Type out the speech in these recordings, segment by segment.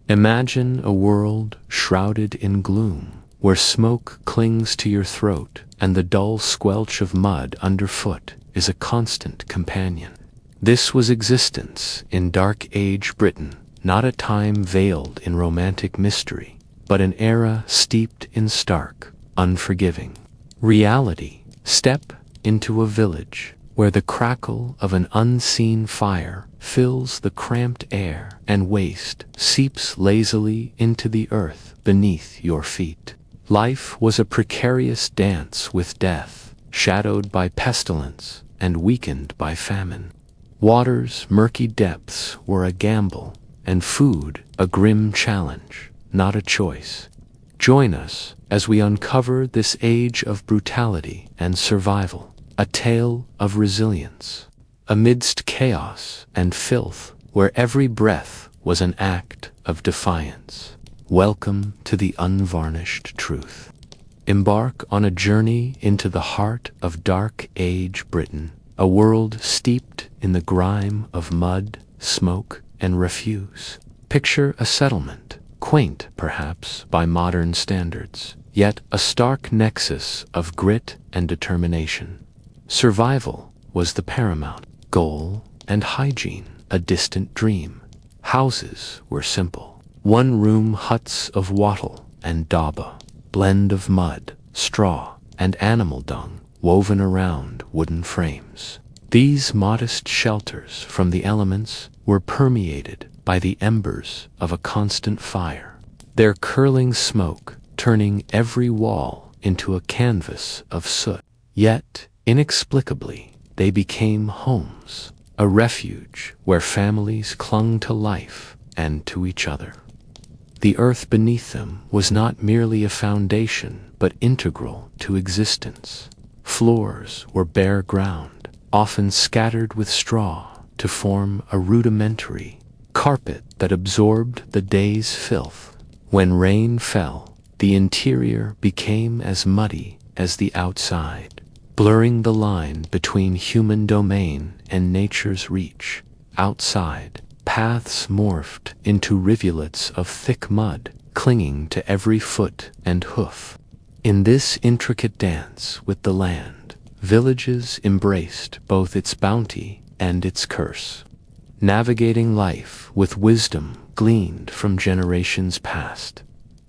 Imagine a world shrouded in gloom, where smoke clings to your throat and the dull squelch of mud underfoot is a constant companion. This was existence in Dark Age Britain, not a time veiled in romantic mystery, but an era steeped in stark, unforgiving reality. Step into a village where the crackle of an unseen fire fills the cramped air and waste seeps lazily into the earth beneath your feet. Life was a precarious dance with death, shadowed by pestilence and weakened by famine. Water's murky depths were a gamble, and food a grim challenge, not a choice. Join us as we uncover this age of brutality and survival, a tale of resilience. Amidst chaos and filth, where every breath was an act of defiance. Welcome to the unvarnished truth. Embark on a journey into the heart of Dark Age Britain, a world steeped in the grime of mud, smoke, and refuse. Picture a settlement, quaint perhaps by modern standards, yet a stark nexus of grit and determination. Survival was the paramount goal, and hygiene a distant dream. Houses were simple. One-room huts of wattle and daba, blend of mud, straw, and animal dung woven around wooden frames. These modest shelters from the elements were permeated by the embers of a constant fire, their curling smoke turning every wall into a canvas of soot. Yet, inexplicably, they became homes, a refuge where families clung to life and to each other. The earth beneath them was not merely a foundation, but integral to existence. Floors were bare ground, often scattered with straw to form a rudimentary carpet that absorbed the day's filth. When rain fell, the interior became as muddy as the outside, blurring the line between human domain and nature's reach. Outside, paths morphed into rivulets of thick mud, clinging to every foot and hoof. In this intricate dance with the land, villages embraced both its bounty and its curse, navigating life with wisdom gleaned from generations past.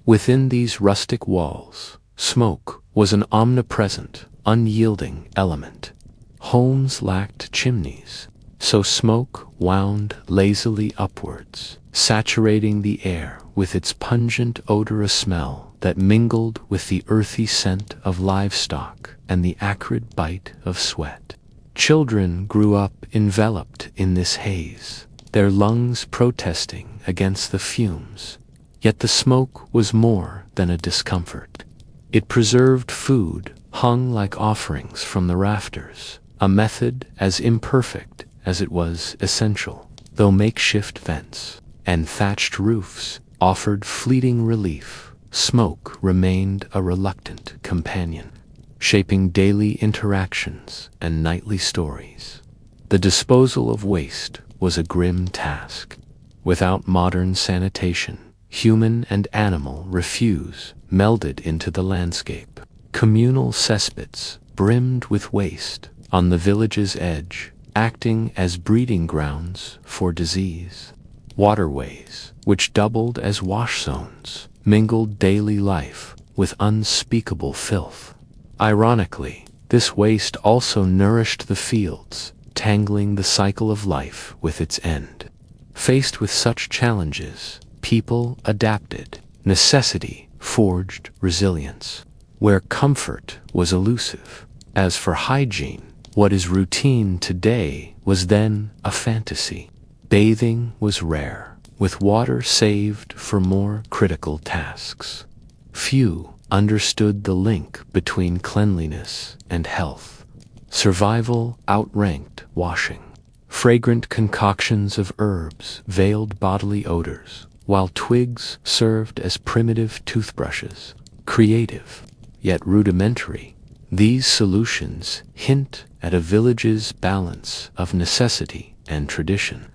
Within these rustic walls, smoke was an omnipresent, unyielding element. Homes lacked chimneys, so smoke wound lazily upwards, saturating the air with its pungent odorous smell that mingled with the earthy scent of livestock and the acrid bite of sweat. Children grew up enveloped in this haze, their lungs protesting against the fumes. Yet the smoke was more than a discomfort. It preserved food hung like offerings from the rafters, a method as imperfect as it was essential, though makeshift vents and thatched roofs offered fleeting relief. Smoke remained a reluctant companion, shaping daily interactions and nightly stories. The disposal of waste was a grim task. Without modern sanitation, human and animal refuse melded into the landscape. Communal cesspits brimmed with waste on the village's edge, acting as breeding grounds for disease. Waterways, which doubled as wash zones, mingled daily life with unspeakable filth. Ironically, this waste also nourished the fields, tangling the cycle of life with its end. Faced with such challenges, people adapted. Necessity forged resilience, where comfort was elusive. As for hygiene, what is routine today was then a fantasy. Bathing was rare, with water saved for more critical tasks. Few understood the link between cleanliness and health. Survival outranked washing. Fragrant concoctions of herbs veiled bodily odors, while twigs served as primitive toothbrushes. Creative, yet rudimentary, these solutions hint at a village's balance of necessity and tradition.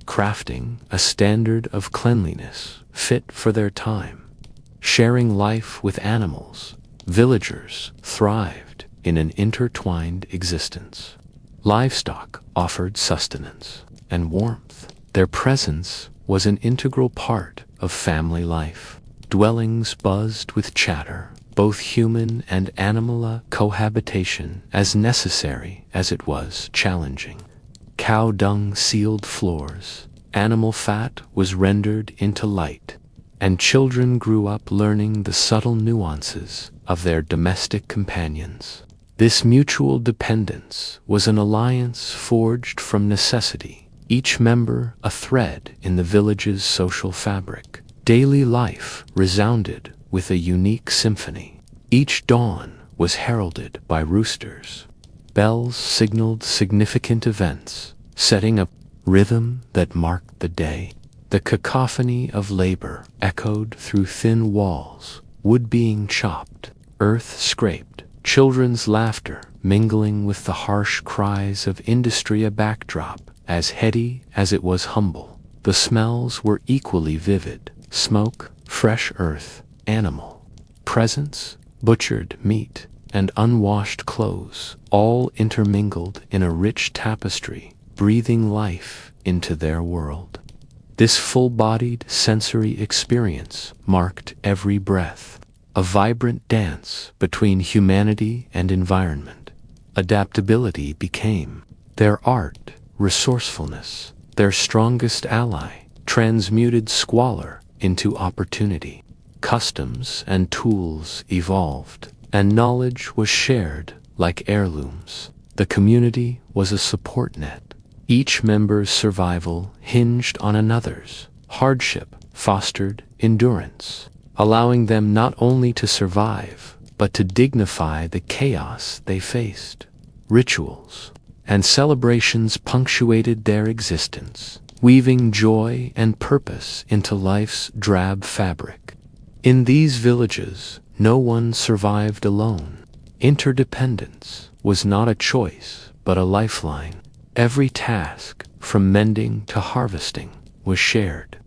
Crafting a standard of cleanliness fit for their time. Sharing life with animals, villagers thrived in an intertwined existence. Livestock offered sustenance and warmth. Their presence was an integral part of family life. Dwellings buzzed with chatter, both human and animal cohabitation as necessary as it was challenging. Cow dung sealed floors, animal fat was rendered into light, and children grew up learning the subtle nuances of their domestic companions. This mutual dependence was an alliance forged from necessity, each member a thread in the village's social fabric. Daily life resounded with a unique symphony. Each dawn was heralded by roosters. Bells signaled significant events, setting a rhythm that marked the day. The cacophony of labor echoed through thin walls, wood being chopped, earth scraped, children's laughter mingling with the harsh cries of industry, a backdrop as heady as it was humble. The smells were equally vivid: smoke, fresh earth, animal presence, butchered meat, and unwashed clothes, all intermingled in a rich tapestry, breathing life into their world. This full-bodied sensory experience marked every breath, a vibrant dance between humanity and environment. Adaptability became their art, resourcefulness, their strongest ally, transmuted squalor into opportunity. Customs and tools evolved, and knowledge was shared like heirlooms. The community was a support net. Each member's survival hinged on another's. Hardship fostered endurance, allowing them not only to survive, but to dignify the chaos they faced. Rituals and celebrations punctuated their existence, weaving joy and purpose into life's drab fabric. In these villages, no one survived alone. Interdependence was not a choice, but a lifeline. Every task, from mending to harvesting, was shared.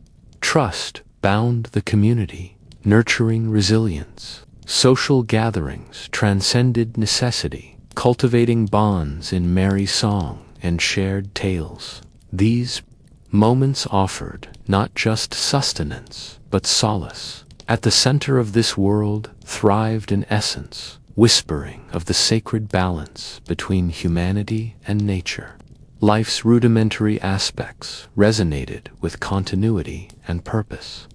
Trust bound the community, nurturing resilience. Social gatherings transcended necessity, cultivating bonds in merry song and shared tales. These moments offered not just sustenance, but solace. At the center of this world thrived an essence, whispering of the sacred balance between humanity and nature. Life's rudimentary aspects resonated with continuity and purpose.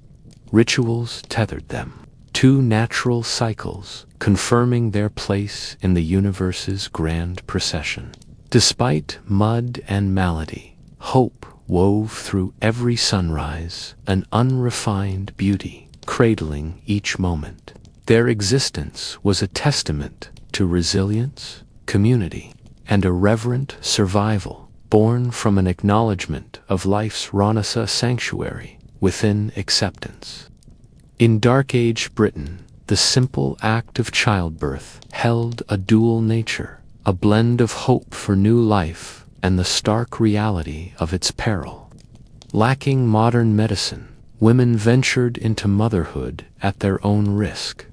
Rituals tethered them, two natural cycles confirming their place in the universe's grand procession. Despite mud and malady, hope wove through every sunrise, an unrefined beauty cradling each moment. Their existence was a testament to resilience, community, and a reverent survival, born from an acknowledgement of life's rawness, a sanctuary within acceptance. In Dark Age Britain, the simple act of childbirth held a dual nature, a blend of hope for new life and the stark reality of its peril. Lacking modern medicine, women ventured into motherhood at their own risk.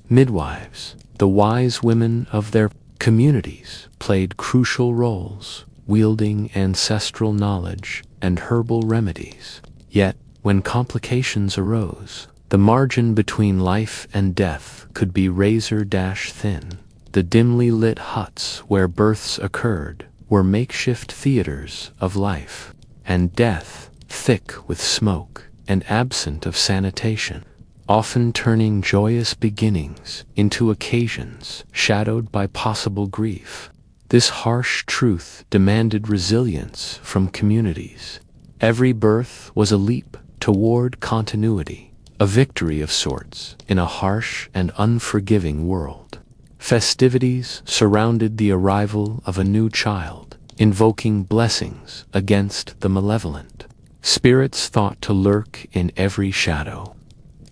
Midwives, the wise women of their communities, played crucial roles, wielding ancestral knowledge and herbal remedies. Yet, when complications arose, the margin between life and death could be razor-thin. The dimly lit huts where births occurred were makeshift theaters of life and death, thick with smoke and absent of sanitation, often turning joyous beginnings into occasions shadowed by possible grief. This harsh truth demanded resilience from communities. Every birth was a leap toward continuity, a victory of sorts in a harsh and unforgiving world. Festivities surrounded the arrival of a new child, invoking blessings against the malevolent. Spirits thought to lurk in every shadow.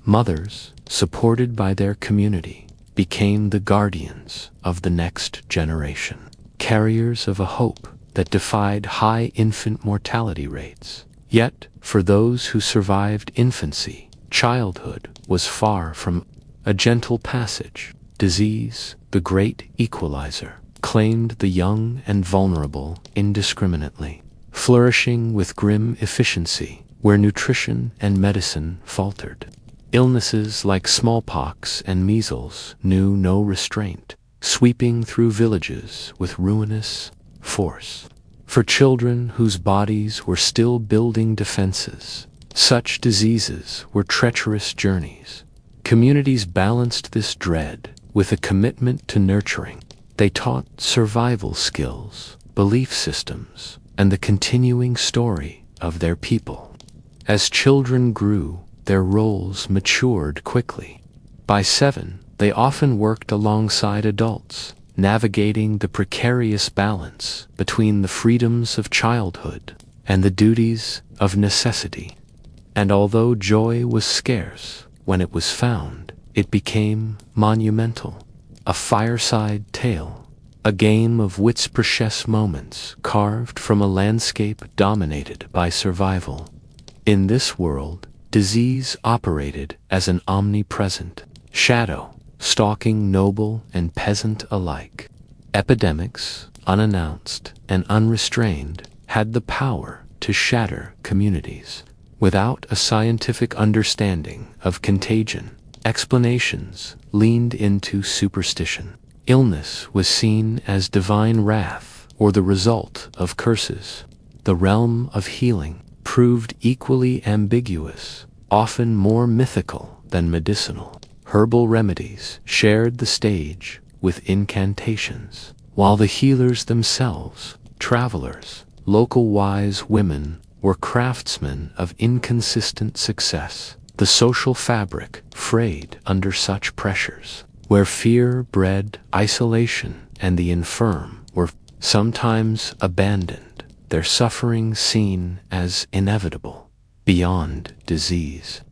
Mothers, supported by their community, became the guardians of the next generation, carriers of a hope that defied high infant mortality rates. Yet, for those who survived infancy, Childhood was far from a gentle passage. Disease, the great equalizer, claimed the young and vulnerable indiscriminately, flourishing with grim efficiency where nutrition and medicine faltered. Illnesses like smallpox and measles knew no restraint, sweeping through villages with ruinous force. For children whose bodies were still building defenses, such diseases were treacherous journeys. Communities balanced this dread with a commitment to nurturing. They taught survival skills, belief systems, and the continuing story of their people. As children grew, their roles matured quickly. By 7, they often worked alongside adults, navigating the precarious balance between the freedoms of childhood and the duties of necessity. And although joy was scarce, when it was found, it became monumental. A fireside tale, a game of wits' precious moments carved from a landscape dominated by survival. In this world, disease operated as an omnipresent shadow, stalking noble and peasant alike. Epidemics, unannounced and unrestrained, had the power to shatter communities. Without a scientific understanding of contagion, explanations leaned into superstition. Illness was seen as divine wrath or the result of curses. The realm of healing proved equally ambiguous, often more mythical than medicinal. Herbal remedies shared the stage with incantations, while the healers themselves, travelers, local wise women, were craftsmen of inconsistent success. The social fabric frayed under such pressures, where fear bred isolation and the infirm were sometimes abandoned, their suffering seen as inevitable, beyond disease.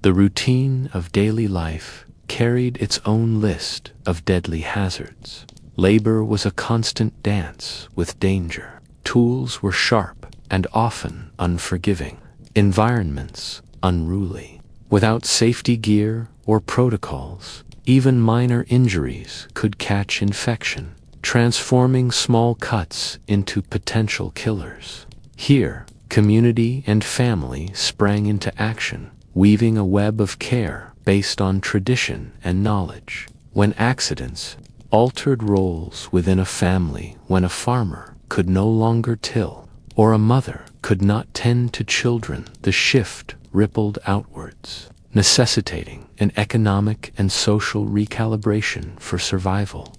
The routine of daily life carried its own list of deadly hazards. Labor was a constant dance with danger. Tools were sharp and often unforgiving. Environments unruly. Without safety gear or protocols, even minor injuries could catch infection, transforming small cuts into potential killers. Here, community and family sprang into action, weaving a web of care based on tradition and knowledge. When accidents altered roles within a family, when a farmer could no longer till, or a mother could not tend to children, the shift rippled outwards, necessitating an economic and social recalibration for survival.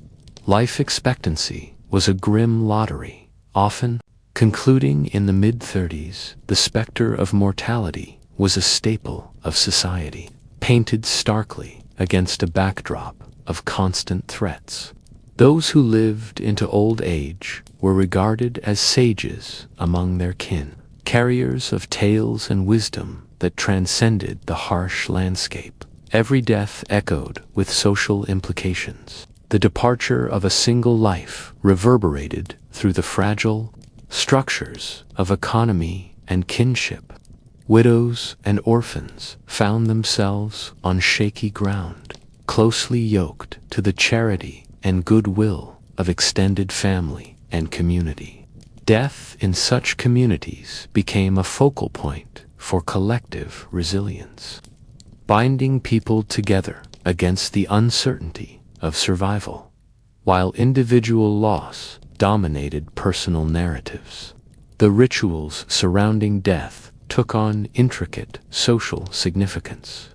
Life expectancy was a grim lottery, often concluding in the mid-30s. The specter of mortality was a staple of society, painted starkly against a backdrop of constant threats. Those who lived into old age were regarded as sages among their kin, carriers of tales and wisdom that transcended the harsh landscape. Every death echoed with social implications. The departure of a single life reverberated through the fragile structures of economy and kinship. Widows and orphans found themselves on shaky ground, closely yoked to the charity and goodwill of extended family and community. Death in such communities became a focal point for collective resilience, binding people together against the uncertainty of survival, while individual loss dominated personal narratives. The rituals surrounding death took on intricate social significance.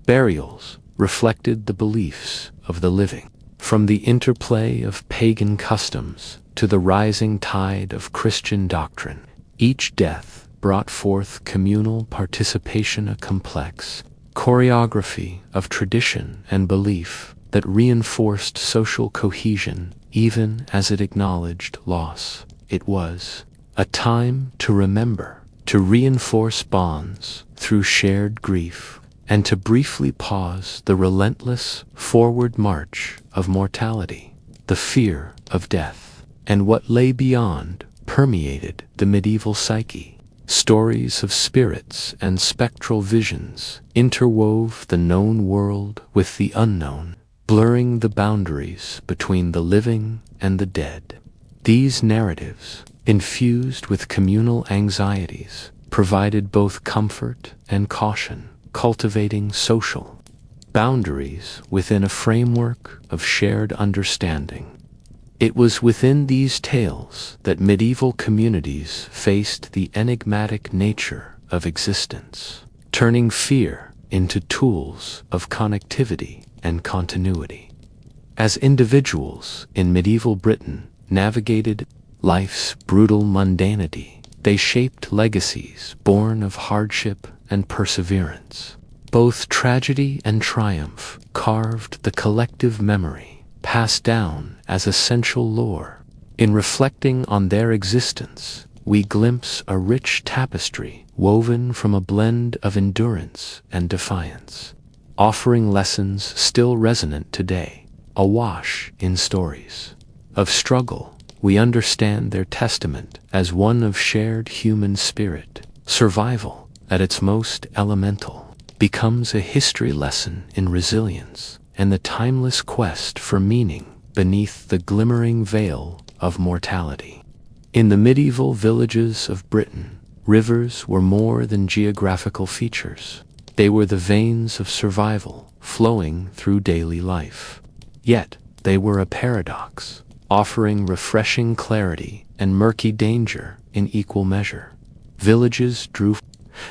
Burials reflected the beliefs of the living, from the interplay of pagan customs to the rising tide of Christian doctrine. Each death brought forth communal participation, a complex choreography of tradition and belief that reinforced social cohesion even as it acknowledged loss. It was a time to remember, to reinforce bonds through shared grief, and to briefly pause the relentless forward march of mortality. The fear of death and what lay beyond permeated the medieval psyche. Stories of spirits and spectral visions interwove the known world with the unknown, blurring the boundaries between the living and the dead. These narratives, infused with communal anxieties, provided both comfort and caution, cultivating social boundaries within a framework of shared understanding. It was within these tales that medieval communities faced the enigmatic nature of existence, turning fear into tools of connectivity and continuity. As individuals in medieval Britain navigated life's brutal mundanity, they shaped legacies born of hardship and perseverance. Both tragedy and triumph carved the collective memory passed down as essential lore. In reflecting on their existence, we glimpse a rich tapestry woven from a blend of endurance and defiance, offering lessons still resonant today, awash in stories of struggle. We understand their testament as one of shared human spirit. Survival, at its most elemental, becomes a history lesson in resilience and the timeless quest for meaning beneath the glimmering veil of mortality. In the medieval villages of Britain, rivers were more than geographical features. They were the veins of survival flowing through daily life. Yet, they were a paradox, offering refreshing clarity and murky danger in equal measure. Villages drew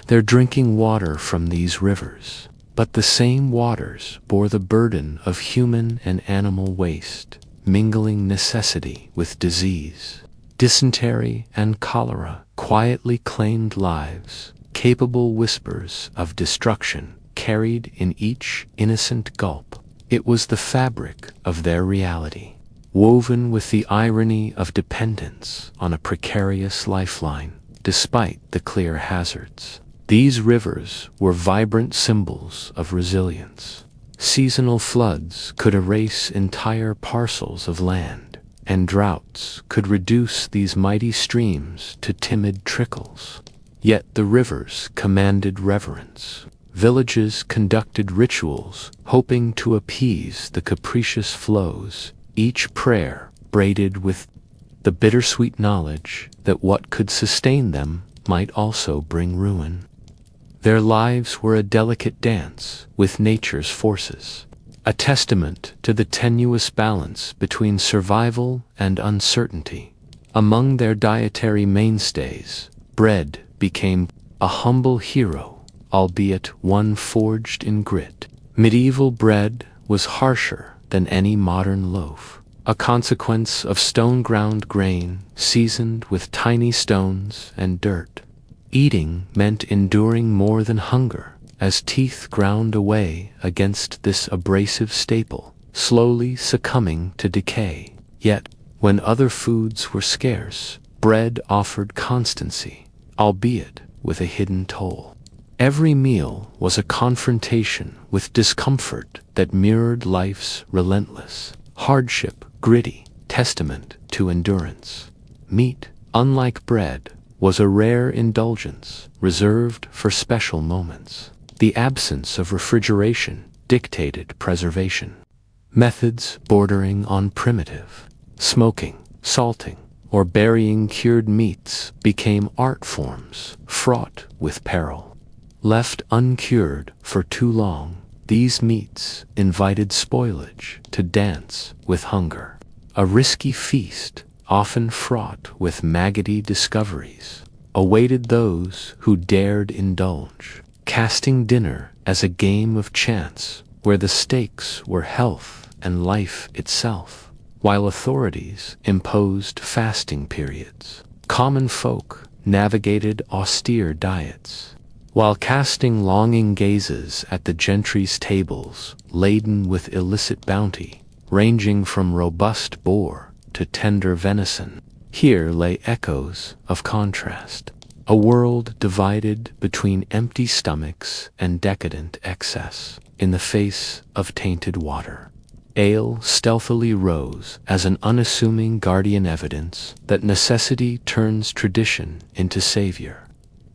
their drinking water from these rivers, but the same waters bore the burden of human and animal waste, mingling necessity with disease. Dysentery and cholera quietly claimed lives, capable whispers of destruction carried in each innocent gulp. It was the fabric of their reality, woven with the irony of dependence on a precarious lifeline, despite the clear hazards. These rivers were vibrant symbols of resilience. Seasonal floods could erase entire parcels of land, and droughts could reduce these mighty streams to timid trickles. Yet the rivers commanded reverence. Villages conducted rituals, hoping to appease the capricious flows, each prayer braided with the bittersweet knowledge that what could sustain them might also bring ruin. Their lives were a delicate dance with nature's forces, a testament to the tenuous balance between survival and uncertainty. Among their dietary mainstays, bread became a humble hero, albeit one forged in grit. Medieval bread was harsher than any modern loaf, a consequence of stone-ground grain seasoned with tiny stones and dirt. Eating meant enduring more than hunger, as teeth ground away against this abrasive staple, slowly succumbing to decay. Yet, when other foods were scarce, bread offered constancy, albeit with a hidden toll. Every meal was a confrontation with discomfort that mirrored life's relentless hardship, gritty testament to endurance. Meat, unlike bread, was a rare indulgence reserved for special moments. The absence of refrigeration dictated preservation. Methods bordering on primitive, smoking, salting, or burying cured meats became art forms fraught with peril. Left uncured for too long, these meats invited spoilage to dance with hunger. A risky feast, often fraught with maggoty discoveries, awaited those who dared indulge, casting dinner as a game of chance where the stakes were health and life itself. While authorities imposed fasting periods, common folk navigated austere diets, while casting longing gazes at the gentry's tables laden with illicit bounty, ranging from robust boar to tender venison. Here lay echoes of contrast, a world divided between empty stomachs and decadent excess in the face of tainted water. Ale stealthily rose as an unassuming guardian evidence that necessity turns tradition into savior.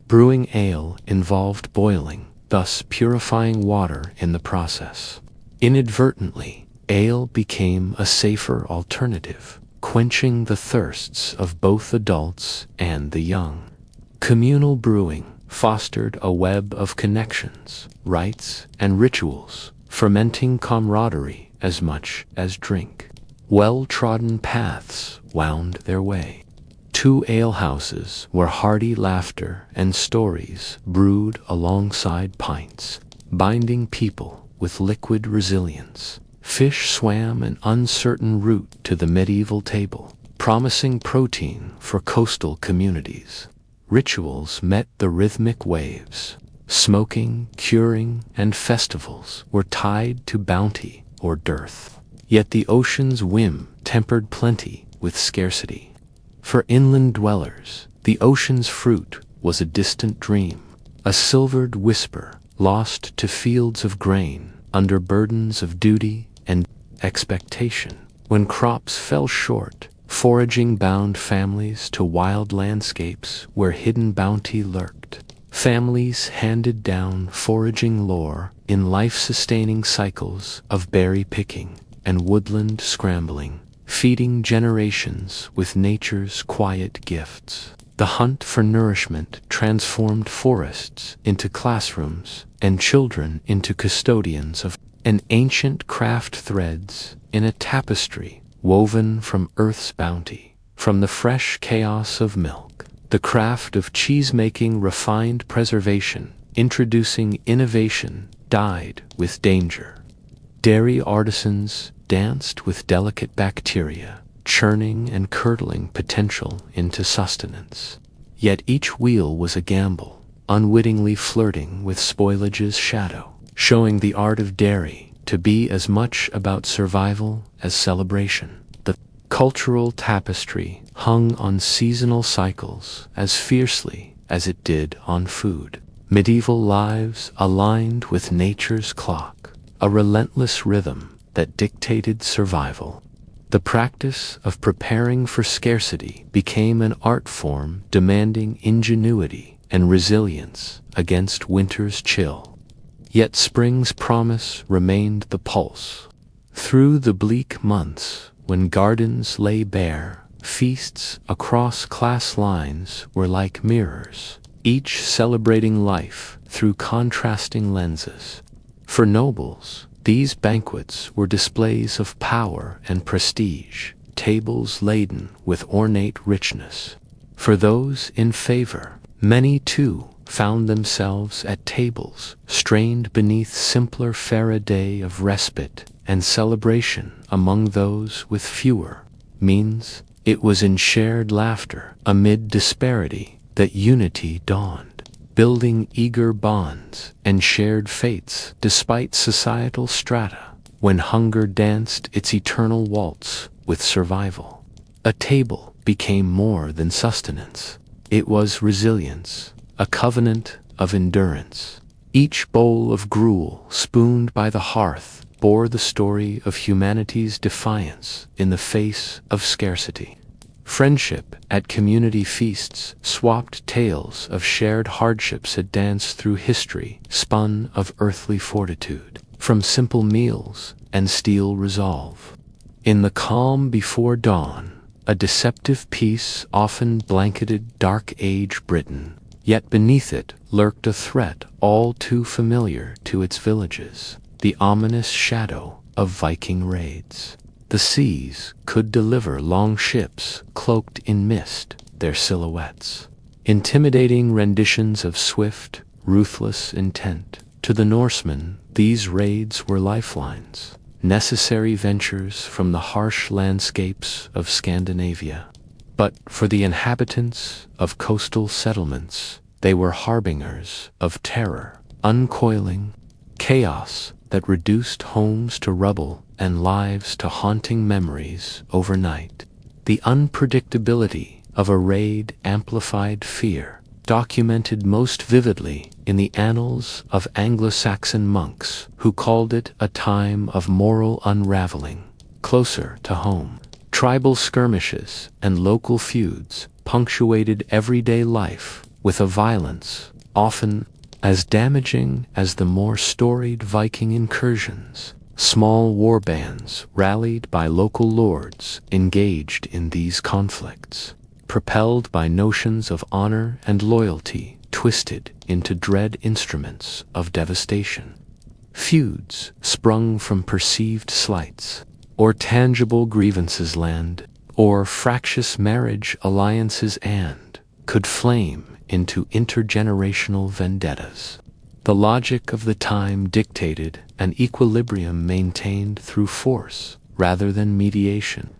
Brewing ale involved boiling, thus purifying water in the process. Inadvertently, ale became a safer alternative, quenching the thirsts of both adults and the young. Communal brewing fostered a web of connections, rites, and rituals, fermenting camaraderie as much as drink. Well-trodden paths wound their way to alehouses where hearty laughter and stories brewed alongside pints, binding people with liquid resilience. Fish swam an uncertain route to the medieval table, promising protein for coastal communities. Rituals met the rhythmic waves. Smoking, curing, and festivals were tied to bounty or dearth. Yet the ocean's whim tempered plenty with scarcity. For inland dwellers, the ocean's fruit was a distant dream, a silvered whisper lost to fields of grain under burdens of duty and expectation. When crops fell short, foraging bound families to wild landscapes where hidden bounty lurked. Families handed down foraging lore in life-sustaining cycles of berry picking and woodland scrambling, feeding generations with nature's quiet gifts. The hunt for nourishment transformed forests into classrooms and children into custodians of an ancient craft threads in a tapestry woven from earth's bounty. From the fresh chaos of milk, the craft of cheese-making refined preservation, introducing innovation, died with danger. Dairy artisans danced with delicate bacteria, churning and curdling potential into sustenance. Yet each wheel was a gamble, unwittingly flirting with spoilage's shadow, showing the art of dairy to be as much about survival as celebration. The cultural tapestry hung on seasonal cycles as fiercely as it did on food. Medieval lives aligned with nature's clock, a relentless rhythm that dictated survival. The practice of preparing for scarcity became an art form demanding ingenuity and resilience against winter's chill. Yet spring's promise remained the pulse. Through the bleak months, when gardens lay bare, feasts across class lines were like mirrors, each celebrating life through contrasting lenses. For nobles, these banquets were displays of power and prestige, tables laden with ornate richness. For those in favor, many too found themselves at tables strained beneath simpler fare-a-day of respite and celebration. Among those with fewer means, it was in shared laughter amid disparity that unity dawned, building eager bonds and shared fates despite societal strata, when hunger danced its eternal waltz with survival. A table became more than sustenance. It was resilience, a covenant of endurance. Each bowl of gruel spooned by the hearth bore the story of humanity's defiance in the face of scarcity. Friendship at community feasts swapped tales of shared hardships. A dance through history spun of earthly fortitude, from simple meals and steel resolve. In the calm before dawn, a deceptive peace often blanketed Dark Age Britain, yet beneath it lurked a threat all too familiar to its villages, the ominous shadow of Viking raids. The seas could deliver long ships cloaked in mist, their silhouettes, intimidating renditions of swift, ruthless intent. To the Norsemen, these raids were lifelines, necessary ventures from the harsh landscapes of Scandinavia. But for the inhabitants of coastal settlements, they were harbingers of terror, uncoiling chaos that reduced homes to rubble and lives to haunting memories overnight. The unpredictability of a raid amplified fear, documented most vividly in the annals of Anglo-Saxon monks who called it a time of moral unraveling. Closer to home, tribal skirmishes and local feuds punctuated everyday life, with a violence often as damaging as the more storied Viking incursions. Small war bands rallied by local lords engaged in these conflicts, propelled by notions of honor and loyalty twisted into dread instruments of devastation. Feuds sprung from perceived slights, or tangible grievances land, or fractious marriage alliances and could flame into intergenerational vendettas. The logic of the time dictated an equilibrium maintained through force rather than mediation.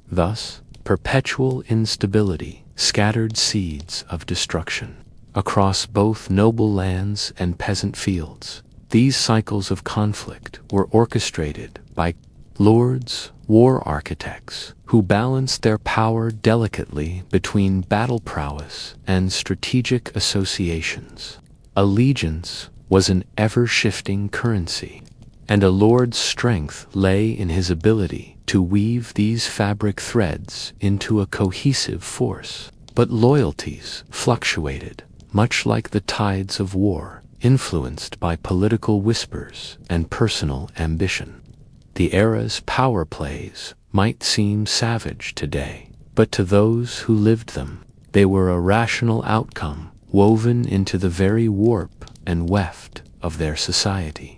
Thus, perpetual instability scattered seeds of destruction across both noble lands and peasant fields. These cycles of conflict were orchestrated by lords, war architects, who balanced their power delicately between battle prowess and strategic associations. Allegiance was an ever-shifting currency, and a lord's strength lay in his ability to weave these fabric threads into a cohesive force. But loyalties fluctuated, much like the tides of war, influenced by political whispers and personal ambition. The era's power plays might seem savage today, but to those who lived them, they were a rational outcome woven into the very warp and weft of their society.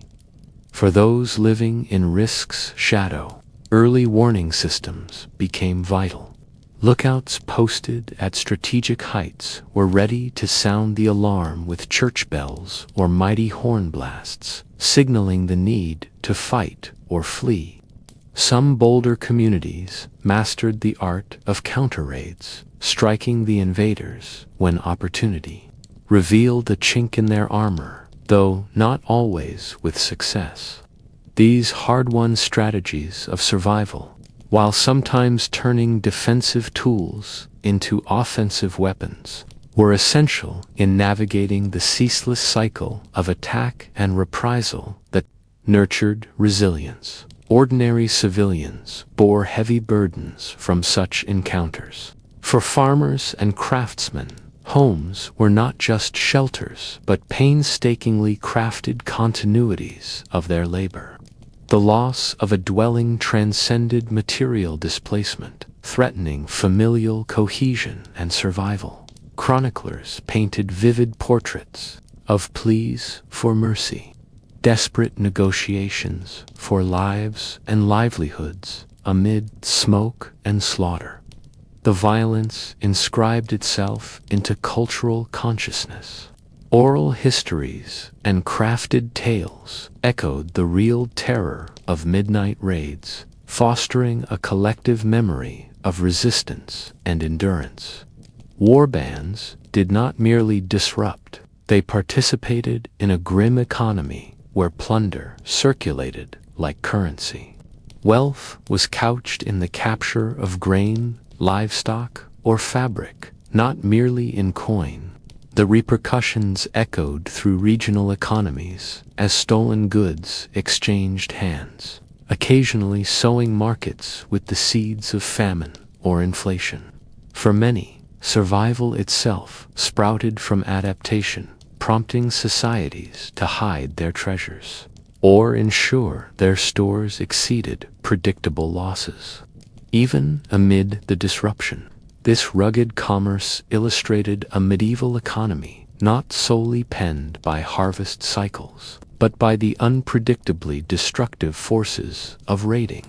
For those living in risk's shadow, early warning systems became vital. Lookouts posted at strategic heights were ready to sound the alarm with church bells or mighty horn blasts, signaling the need to fight or flee. Some bolder communities mastered the art of counter-raids, striking the invaders when opportunity revealed a chink in their armor, though not always with success. These hard-won strategies of survival, while sometimes turning defensive tools into offensive weapons, were essential in navigating the ceaseless cycle of attack and reprisal that nurtured resilience. Ordinary civilians bore heavy burdens from such encounters. For farmers and craftsmen, homes were not just shelters but painstakingly crafted continuities of their labor. The loss of a dwelling transcended material displacement, threatening familial cohesion and survival. Chroniclers painted vivid portraits of pleas for mercy, desperate negotiations for lives and livelihoods amid smoke and slaughter. The violence inscribed itself into cultural consciousness. Oral histories and crafted tales echoed the real terror of midnight raids, fostering a collective memory of resistance and endurance. War bands did not merely disrupt, they participated in a grim economy where plunder circulated like currency. Wealth was couched in the capture of grain, livestock, or fabric, not merely in coin. The repercussions echoed through regional economies as stolen goods exchanged hands, occasionally sowing markets with the seeds of famine or inflation. For many, survival itself sprouted from adaptation, prompting societies to hide their treasures or ensure their stores exceeded predictable losses. Even amid the disruption, this rugged commerce illustrated a medieval economy not solely penned by harvest cycles, but by the unpredictably destructive forces of raiding.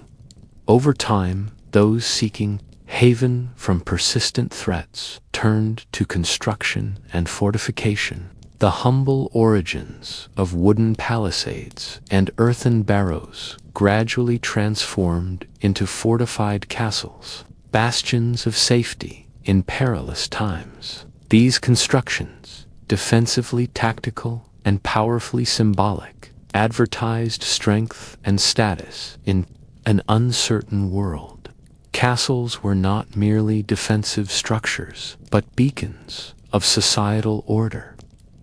Over time, those seeking haven from persistent threats turned to construction and fortification. The humble origins of wooden palisades and earthen barrows gradually transformed into fortified castles, bastions of safety in perilous times. These constructions, defensively tactical and powerfully symbolic, advertised strength and status in an uncertain world. Castles were not merely defensive structures, but beacons of societal order,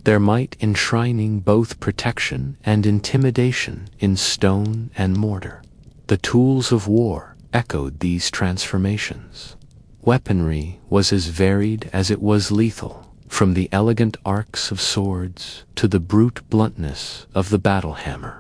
their might enshrining both protection and intimidation in stone and mortar. The tools of war echoed these transformations. Weaponry was as varied as it was lethal, from the elegant arcs of swords to the brute bluntness of the battle hammer.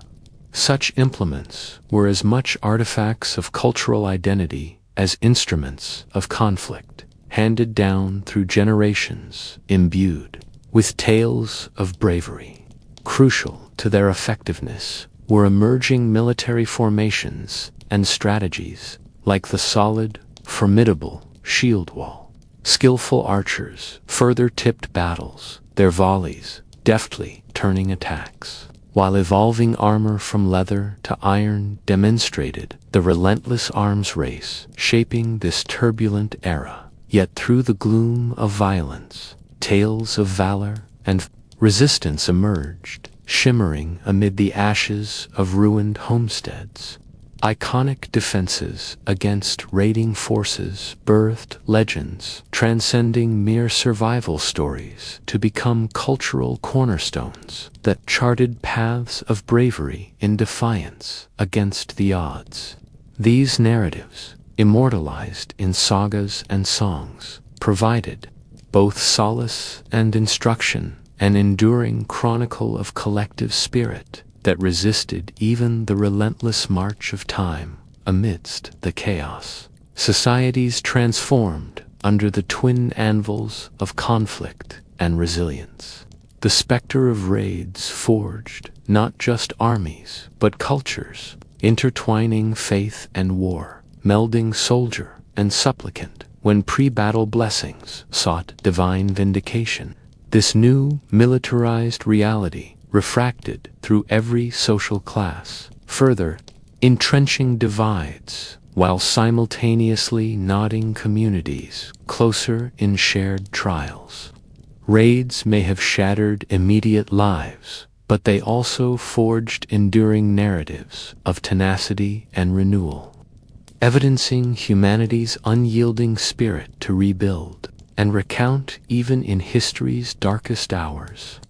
Such implements were as much artifacts of cultural identity as instruments of conflict, handed down through generations, imbued with tales of bravery. Crucial to their effectiveness were emerging military formations and strategies like the solid, formidable shield wall. Skillful archers further tipped battles, their volleys deftly turning attacks, while evolving armor from leather to iron demonstrated the relentless arms race shaping this turbulent era. Yet through the gloom of violence, tales of valor and resistance emerged, shimmering amid the ashes of ruined homesteads. Iconic defenses against raiding forces birthed legends transcending mere survival stories to become cultural cornerstones that charted paths of bravery in defiance against the odds. These narratives, immortalized in sagas and songs, provided both solace and instruction, an enduring chronicle of collective spirit that resisted even the relentless march of time amidst the chaos. Societies transformed under the twin anvils of conflict and resilience. The specter of raids forged not just armies but cultures, intertwining faith and war, melding soldier and supplicant when pre-battle blessings sought divine vindication. This new militarized reality refracted through every social class, further entrenching divides while simultaneously knotting communities closer in shared trials. Raids may have shattered immediate lives, but they also forged enduring narratives of tenacity and renewal, evidencing humanity's unyielding spirit to rebuild and recount even in history's darkest hours.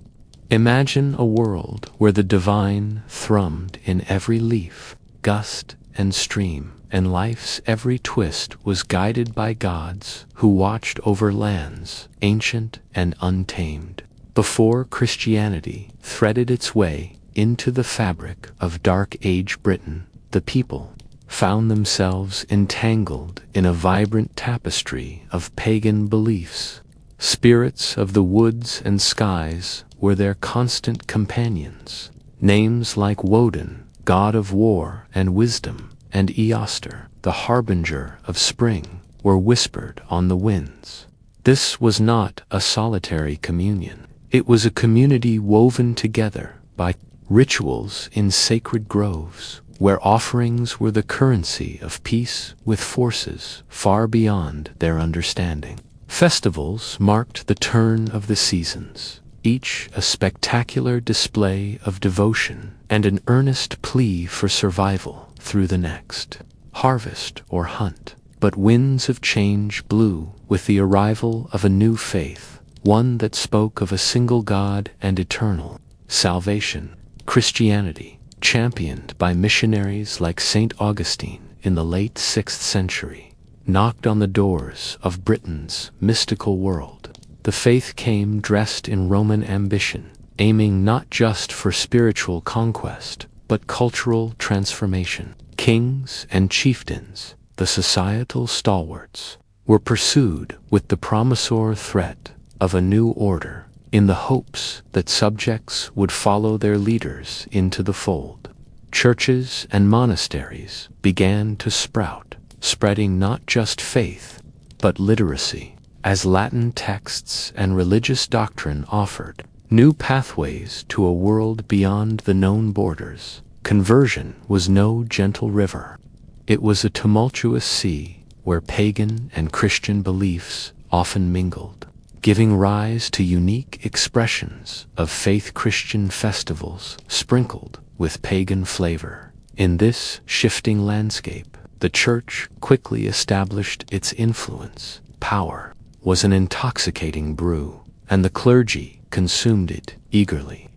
Imagine a world where the divine thrummed in every leaf, gust, and stream, and life's every twist was guided by gods who watched over lands ancient and untamed. Before Christianity threaded its way into the fabric of Dark Age Britain, the people found themselves entangled in a vibrant tapestry of pagan beliefs. Spirits of the woods and skies were their constant companions. Names like Woden, god of war and wisdom, and Eoster, the harbinger of spring, were whispered on the winds. This was not a solitary communion. It was a community woven together by rituals in sacred groves, where offerings were the currency of peace with forces far beyond their understanding. Festivals marked the turn of the seasons, each a spectacular display of devotion and an earnest plea for survival through the next harvest or hunt. But winds of change blew with the arrival of a new faith, one that spoke of a single God and eternal salvation. Christianity, championed by missionaries like St. Augustine in the late 6th century, knocked on the doors of Britain's mystical world. The faith came dressed in Roman ambition, aiming not just for spiritual conquest, but cultural transformation. Kings and chieftains, the societal stalwarts, were pursued with the promissory threat of a new order, in the hopes that subjects would follow their leaders into the fold. Churches and monasteries began to sprout, spreading not just faith, but literacy, as Latin texts and religious doctrine offered new pathways to a world beyond the known borders. Conversion was no gentle river. It was a tumultuous sea where pagan and Christian beliefs often mingled, giving rise to unique expressions of faith-Christian festivals sprinkled with pagan flavor. In this shifting landscape, the Church quickly established its influence. Power was an intoxicating brew, and the clergy consumed it eagerly.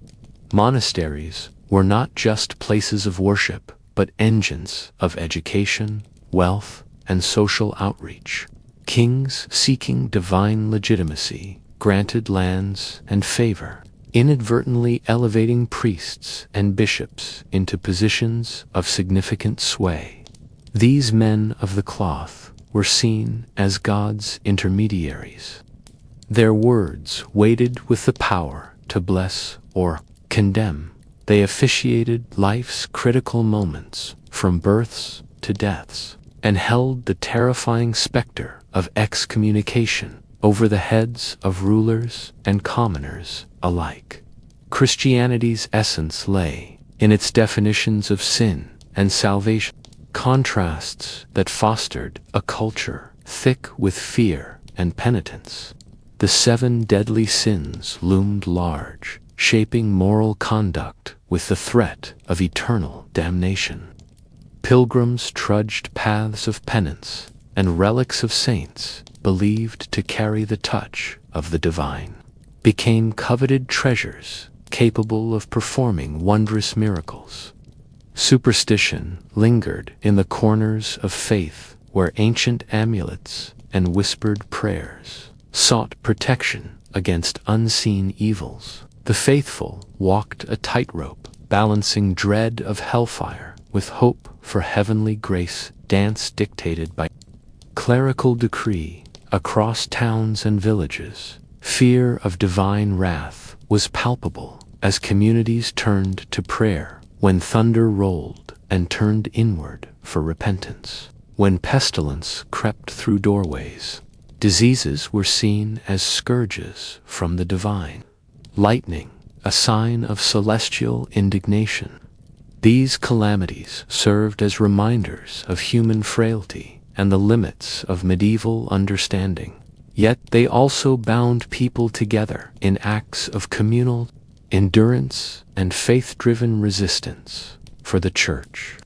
Monasteries were not just places of worship, but engines of education, wealth, and social outreach. Kings seeking divine legitimacy granted lands and favor, inadvertently elevating priests and bishops into positions of significant sway. These men of the cloth were seen as God's intermediaries. Their words weighted with the power to bless or condemn. They officiated life's critical moments, from births to deaths, and held the terrifying specter of excommunication over the heads of rulers and commoners alike. Christianity's essence lay in its definitions of sin and salvation, contrasts that fostered a culture thick with fear and penitence. The 7 deadly sins loomed large, shaping moral conduct with the threat of eternal damnation. Pilgrims trudged paths of penance, and relics of saints, believed to carry the touch of the divine, became coveted treasures capable of performing wondrous miracles. Superstition lingered in the corners of faith where ancient amulets and whispered prayers sought protection against unseen evils. The faithful walked a tightrope, balancing dread of hellfire with hope for heavenly grace. Dance dictated by clerical decree across towns and villages. Fear of divine wrath was palpable as communities turned to prayer when thunder rolled and turned inward for repentance. When pestilence crept through doorways, diseases were seen as scourges from the divine. Lightning, a sign of celestial indignation. These calamities served as reminders of human frailty and the limits of medieval understanding. Yet they also bound people together in acts of communal endurance and faith-driven resistance for the Church.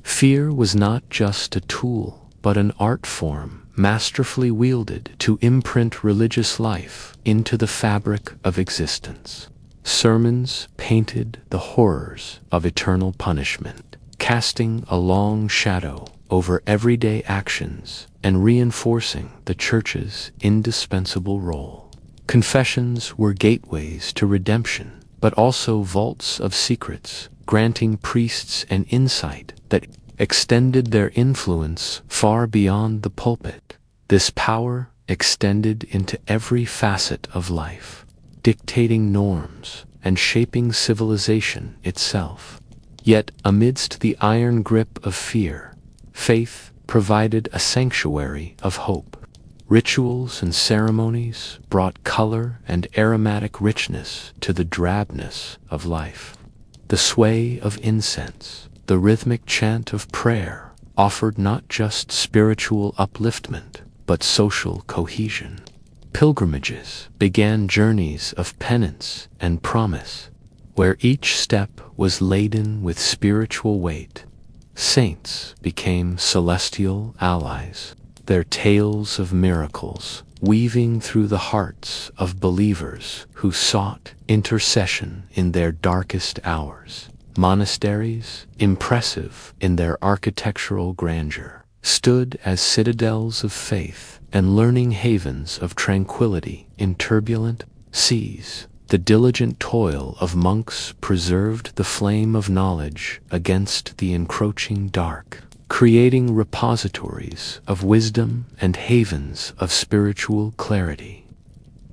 Fear was not just a tool, but an art form masterfully wielded to imprint religious life into the fabric of existence. Sermons painted the horrors of eternal punishment, casting a long shadow over everyday actions and reinforcing the Church's indispensable role. Confessions were gateways to redemption, but also vaults of secrets, granting priests an insight that extended their influence far beyond the pulpit. This power extended into every facet of life, dictating norms and shaping civilization itself. Yet, amidst the iron grip of fear, faith provided a sanctuary of hope. Rituals and ceremonies brought color and aromatic richness to the drabness of life. The sway of incense, the rhythmic chant of prayer, offered not just spiritual upliftment, but social cohesion. Pilgrimages began journeys of penance and promise, where each step was laden with spiritual weight. Saints became celestial allies, their tales of miracles weaving through the hearts of believers who sought intercession in their darkest hours. Monasteries, impressive in their architectural grandeur, stood as citadels of faith and learning havens of tranquility in turbulent seas. The diligent toil of monks preserved the flame of knowledge against the encroaching dark, creating repositories of wisdom and havens of spiritual clarity.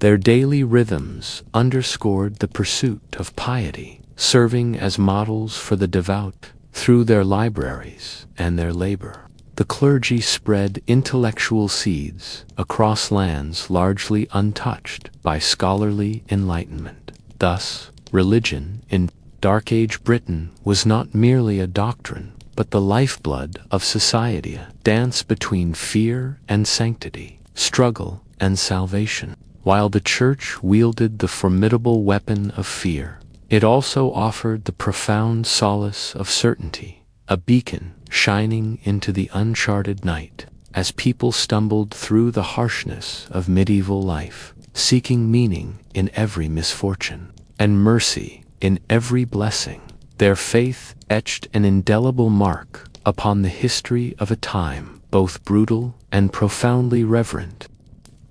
Their daily rhythms underscored the pursuit of piety, serving as models for the devout through their libraries and their labor. The clergy spread intellectual seeds across lands largely untouched by scholarly enlightenment. Thus, religion in Dark Age Britain was not merely a doctrine, but the lifeblood of society, a dance between fear and sanctity, struggle and salvation. While the Church wielded the formidable weapon of fear, it also offered the profound solace of certainty, a beacon shining into the uncharted night. As people stumbled through the harshness of medieval life, seeking meaning in every misfortune and mercy in every blessing, their faith etched an indelible mark upon the history of a time both brutal and profoundly reverent.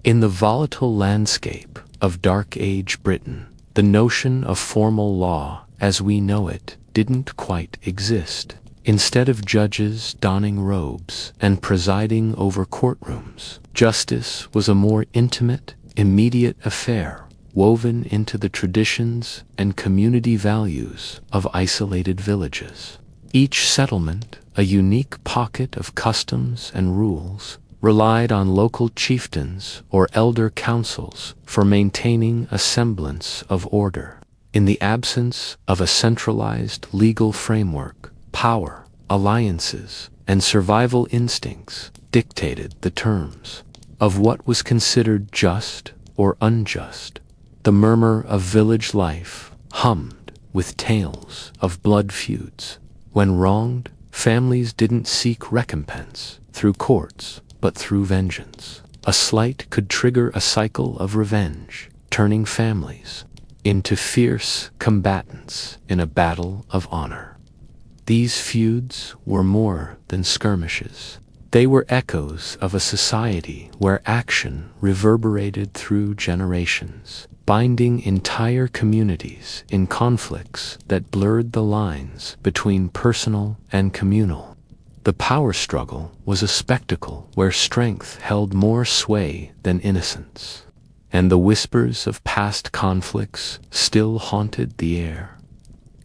In the volatile landscape of Dark Age Britain, the notion of formal law, as we know it, didn't quite exist. Instead of judges donning robes and presiding over courtrooms, justice was a more intimate, immediate affair, woven into the traditions and community values of isolated villages. Each settlement, a unique pocket of customs and rules, relied on local chieftains or elder councils for maintaining a semblance of order. In the absence of a centralized legal framework, power, alliances, and survival instincts dictated the terms of what was considered just or unjust. The murmur of village life hummed with tales of blood feuds. When wronged, families didn't seek recompense through courts, but through vengeance. A slight could trigger a cycle of revenge, turning families into fierce combatants in a battle of honor. These feuds were more than skirmishes. They were echoes of a society where action reverberated through generations, binding entire communities in conflicts that blurred the lines between personal and communal. The power struggle was a spectacle where strength held more sway than innocence, and the whispers of past conflicts still haunted the air.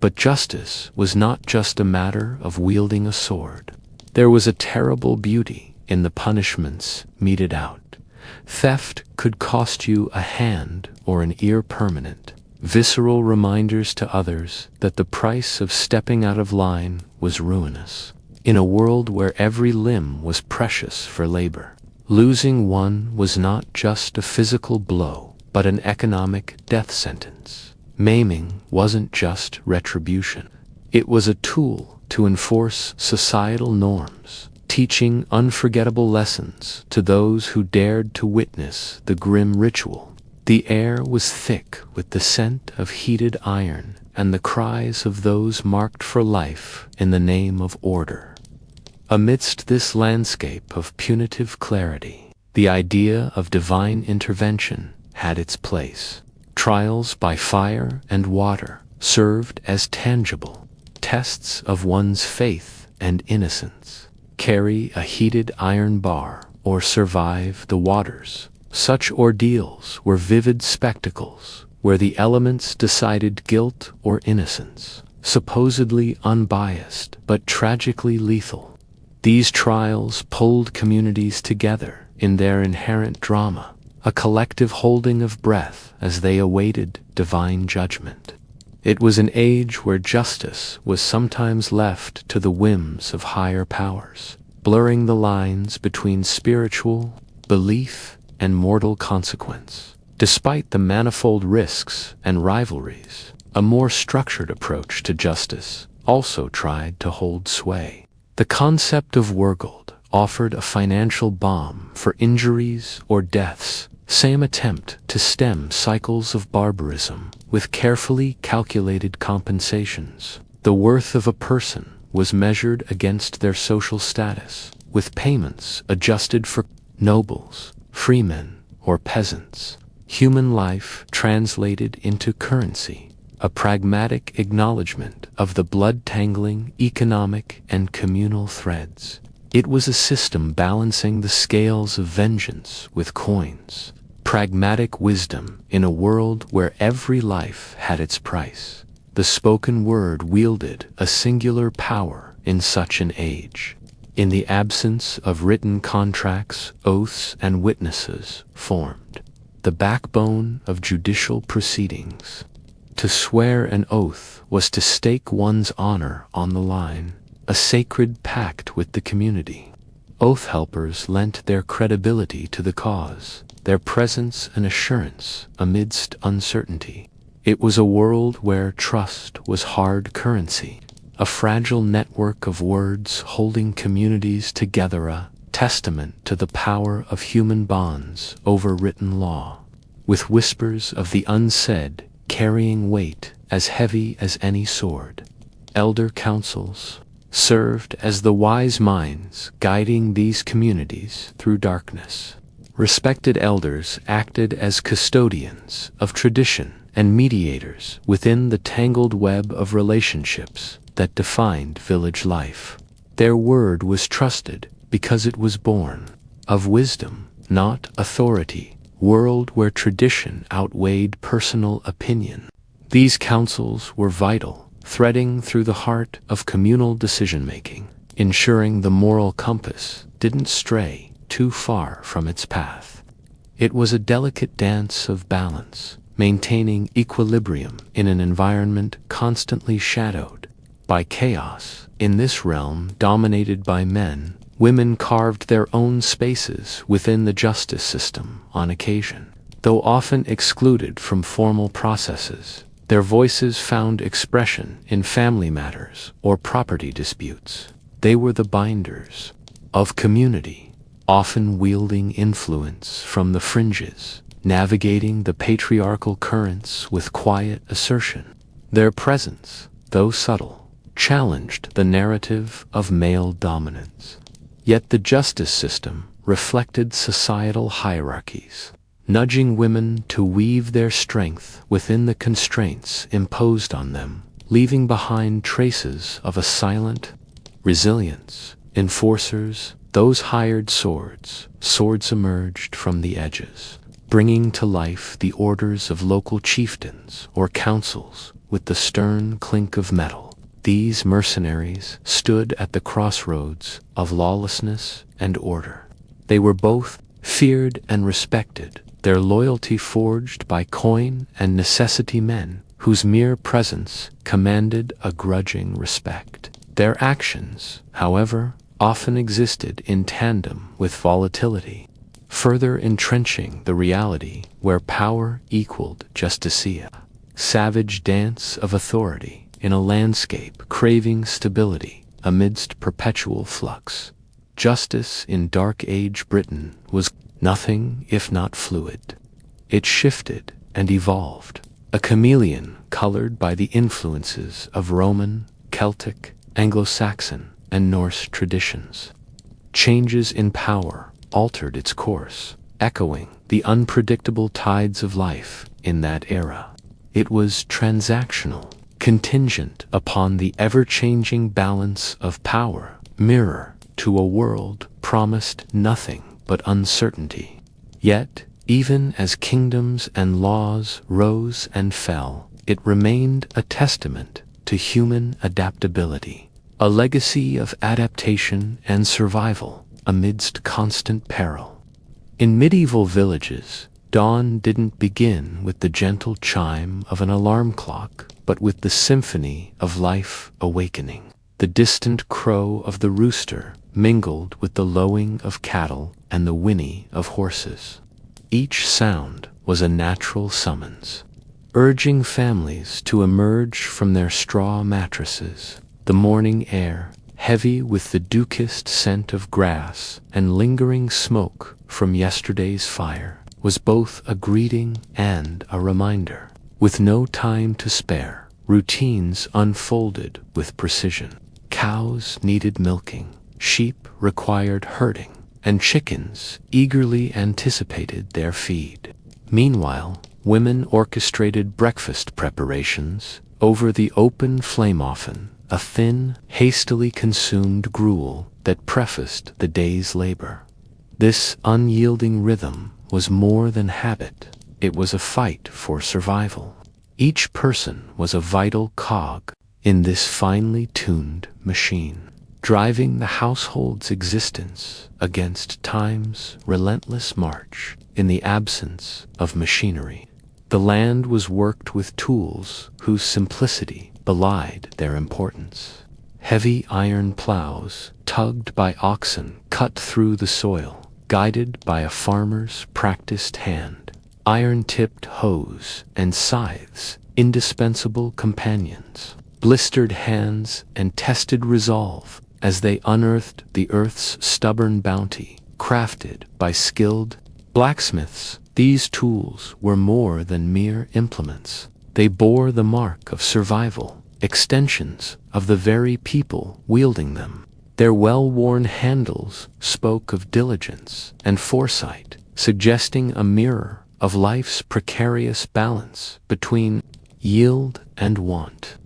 But justice was not just a matter of wielding a sword. There was a terrible beauty in the punishments meted out. Theft could cost you a hand or an ear permanent, visceral reminders to others that the price of stepping out of line was ruinous. In a world where every limb was precious for labor, losing one was not just a physical blow, but an economic death sentence. Maiming wasn't just retribution. It was a tool to enforce societal norms, teaching unforgettable lessons to those who dared to witness the grim ritual. The air was thick with the scent of heated iron and the cries of those marked for life in the name of order. Amidst this landscape of punitive clarity, the idea of divine intervention had its place. Trials by fire and water served as tangible tests of one's faith and innocence. Carry a heated iron bar or survive the waters. Such ordeals were vivid spectacles where the elements decided guilt or innocence, supposedly unbiased but tragically lethal. These trials pulled communities together in their inherent drama, a collective holding of breath as they awaited divine judgment. It was an age where justice was sometimes left to the whims of higher powers, blurring the lines between spiritual belief and mortal consequence. Despite the manifold risks and rivalries, a more structured approach to justice also tried to hold sway. The concept of wergold offered a financial balm for injuries or deaths, same attempt to stem cycles of barbarism with carefully calculated compensations. The worth of a person was measured against their social status, with payments adjusted for nobles, freemen, or peasants. Human life translated into currency, a pragmatic acknowledgement of the blood-tangling economic and communal threads. It was a system balancing the scales of vengeance with coins. Pragmatic wisdom in a world where every life had its price. The spoken word wielded a singular power in such an age. In the absence of written contracts, oaths and witnesses formed the backbone of judicial proceedings. To swear an oath was to stake one's honor on the line, a sacred pact with the community. Oath helpers lent their credibility to the cause, their presence an assurance amidst uncertainty. It was a world where trust was hard currency, a fragile network of words holding communities together, a testament to the power of human bonds over written law, with whispers of the unsaid carrying weight as heavy as any sword. Elder councils served as the wise minds guiding these communities through darkness. Respected elders acted as custodians of tradition and mediators within the tangled web of relationships that defined village life. Their word was trusted because it was born of wisdom, not authority, world where tradition outweighed personal opinion. These councils were vital, threading through the heart of communal decision-making, ensuring the moral compass didn't stray too far from its path. It was a delicate dance of balance, maintaining equilibrium in an environment constantly shadowed by chaos. In this realm dominated by men, women carved their own spaces within the justice system on occasion. Though often excluded from formal processes, their voices found expression in family matters or property disputes. They were the binders of community, often wielding influence from the fringes, navigating the patriarchal currents with quiet assertion. Their presence, though subtle, challenged the narrative of male dominance. Yet the justice system reflected societal hierarchies, nudging women to weave their strength within the constraints imposed on them, leaving behind traces of a silent resilience. Enforcers, those hired swords emerged from the edges, bringing to life the orders of local chieftains or councils with the stern clink of metal. These mercenaries stood at the crossroads of lawlessness and order. They were both feared and respected, their loyalty forged by coin and necessity men whose mere presence commanded a grudging respect. Their actions, however, often existed in tandem with volatility, further entrenching the reality where power equaled justicia. Savage dance of authority in a landscape craving stability amidst perpetual flux. Justice in Dark Age Britain was nothing if not fluid. It shifted and evolved, a chameleon colored by the influences of Roman, Celtic, Anglo-Saxon, and Norse traditions. Changes in power altered its course, echoing the unpredictable tides of life in that era. It was transactional, contingent upon the ever-changing balance of power, mirror to a world promised nothing but uncertainty. Yet, even as kingdoms and laws rose and fell, it remained a testament to human adaptability, a legacy of adaptation and survival amidst constant peril. In medieval villages, dawn didn't begin with the gentle chime of an alarm clock, but with the symphony of life awakening. The distant crow of the rooster mingled with the lowing of cattle and the whinny of horses. Each sound was a natural summons, urging families to emerge from their straw mattresses. The morning air, heavy with the dew-kissed scent of grass and lingering smoke from yesterday's fire, was both a greeting and a reminder. With no time to spare, routines unfolded with precision. Cows needed milking, sheep required herding, and chickens eagerly anticipated their feed. Meanwhile, women orchestrated breakfast preparations over the open flame, often a thin, hastily consumed gruel that prefaced the day's labor. This unyielding rhythm was more than habit. It was a fight for survival. Each person was a vital cog in this finely tuned machine, driving the household's existence against time's relentless march. In the absence of machinery, the land was worked with tools whose simplicity belied their importance. Heavy iron plows, tugged by oxen, cut through the soil, guided by a farmer's practiced hand. Iron-tipped hoes and scythes, indispensable companions, blistered hands and tested resolve as they unearthed the earth's stubborn bounty. Crafted by skilled blacksmiths, these tools were more than mere implements. They bore the mark of survival, extensions of the very people wielding them. Their well-worn handles spoke of diligence and foresight, suggesting a mirror of life's precarious balance between yield and want.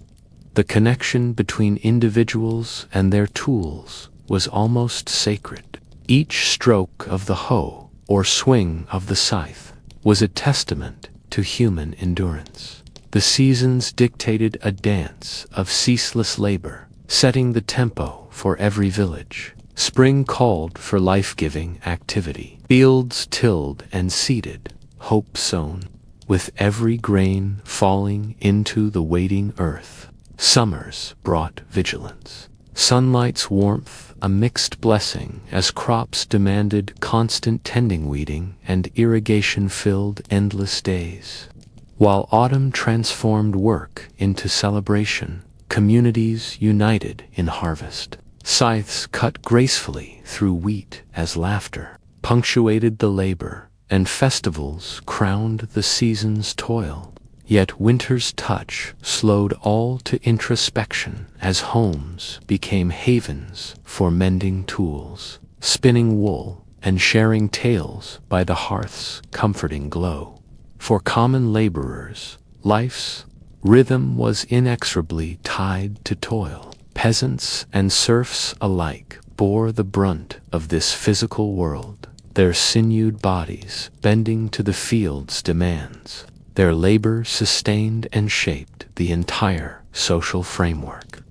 The connection between individuals and their tools was almost sacred. Each stroke of the hoe or swing of the scythe was a testament to human endurance. The seasons dictated a dance of ceaseless labor, setting the tempo for every village. Spring called for life-giving activity. Fields tilled and seeded, hope sown, with every grain falling into the waiting earth. Summers brought vigilance. Sunlight's warmth a mixed blessing as crops demanded constant tending, weeding, and irrigation filled endless days. While autumn transformed work into celebration, communities united in harvest. Scythes cut gracefully through wheat as laughter punctuated the labor, and festivals crowned the season's toil. Yet winter's touch slowed all to introspection as homes became havens for mending tools, spinning wool, and sharing tales by the hearth's comforting glow. For common laborers, life's rhythm was inexorably tied to toil. Peasants and serfs alike bore the brunt of this physical world, their sinewed bodies bending to the field's demands. Their labor sustained and shaped the entire social framework.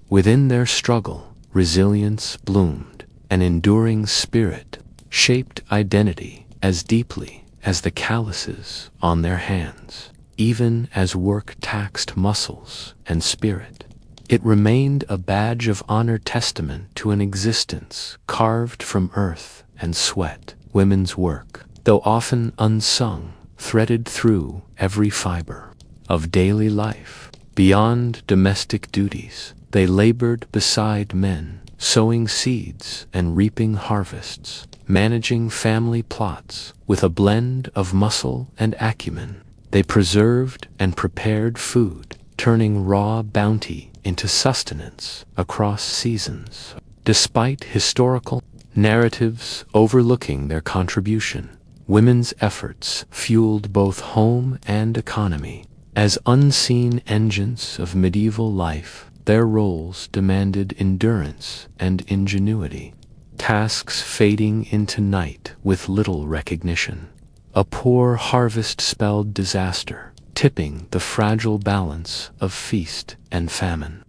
Within their struggle, resilience bloomed, an enduring spirit shaped identity as deeply as the calluses on their hands, even as work taxed muscles and spirit. It remained a badge of honor, testament to an existence carved from earth and sweat. Women's work, though often unsung, threaded through every fiber of daily life. Beyond domestic duties, they labored beside men, sowing seeds and reaping harvests, managing family plots with a blend of muscle and acumen. They preserved and prepared food, turning raw bounty into sustenance across seasons. Despite historical narratives overlooking their contribution, women's efforts fueled both home and economy. As unseen engines of medieval life, their roles demanded endurance and ingenuity, tasks fading into night with little recognition. A poor harvest spelled disaster, tipping the fragile balance of feast and famine.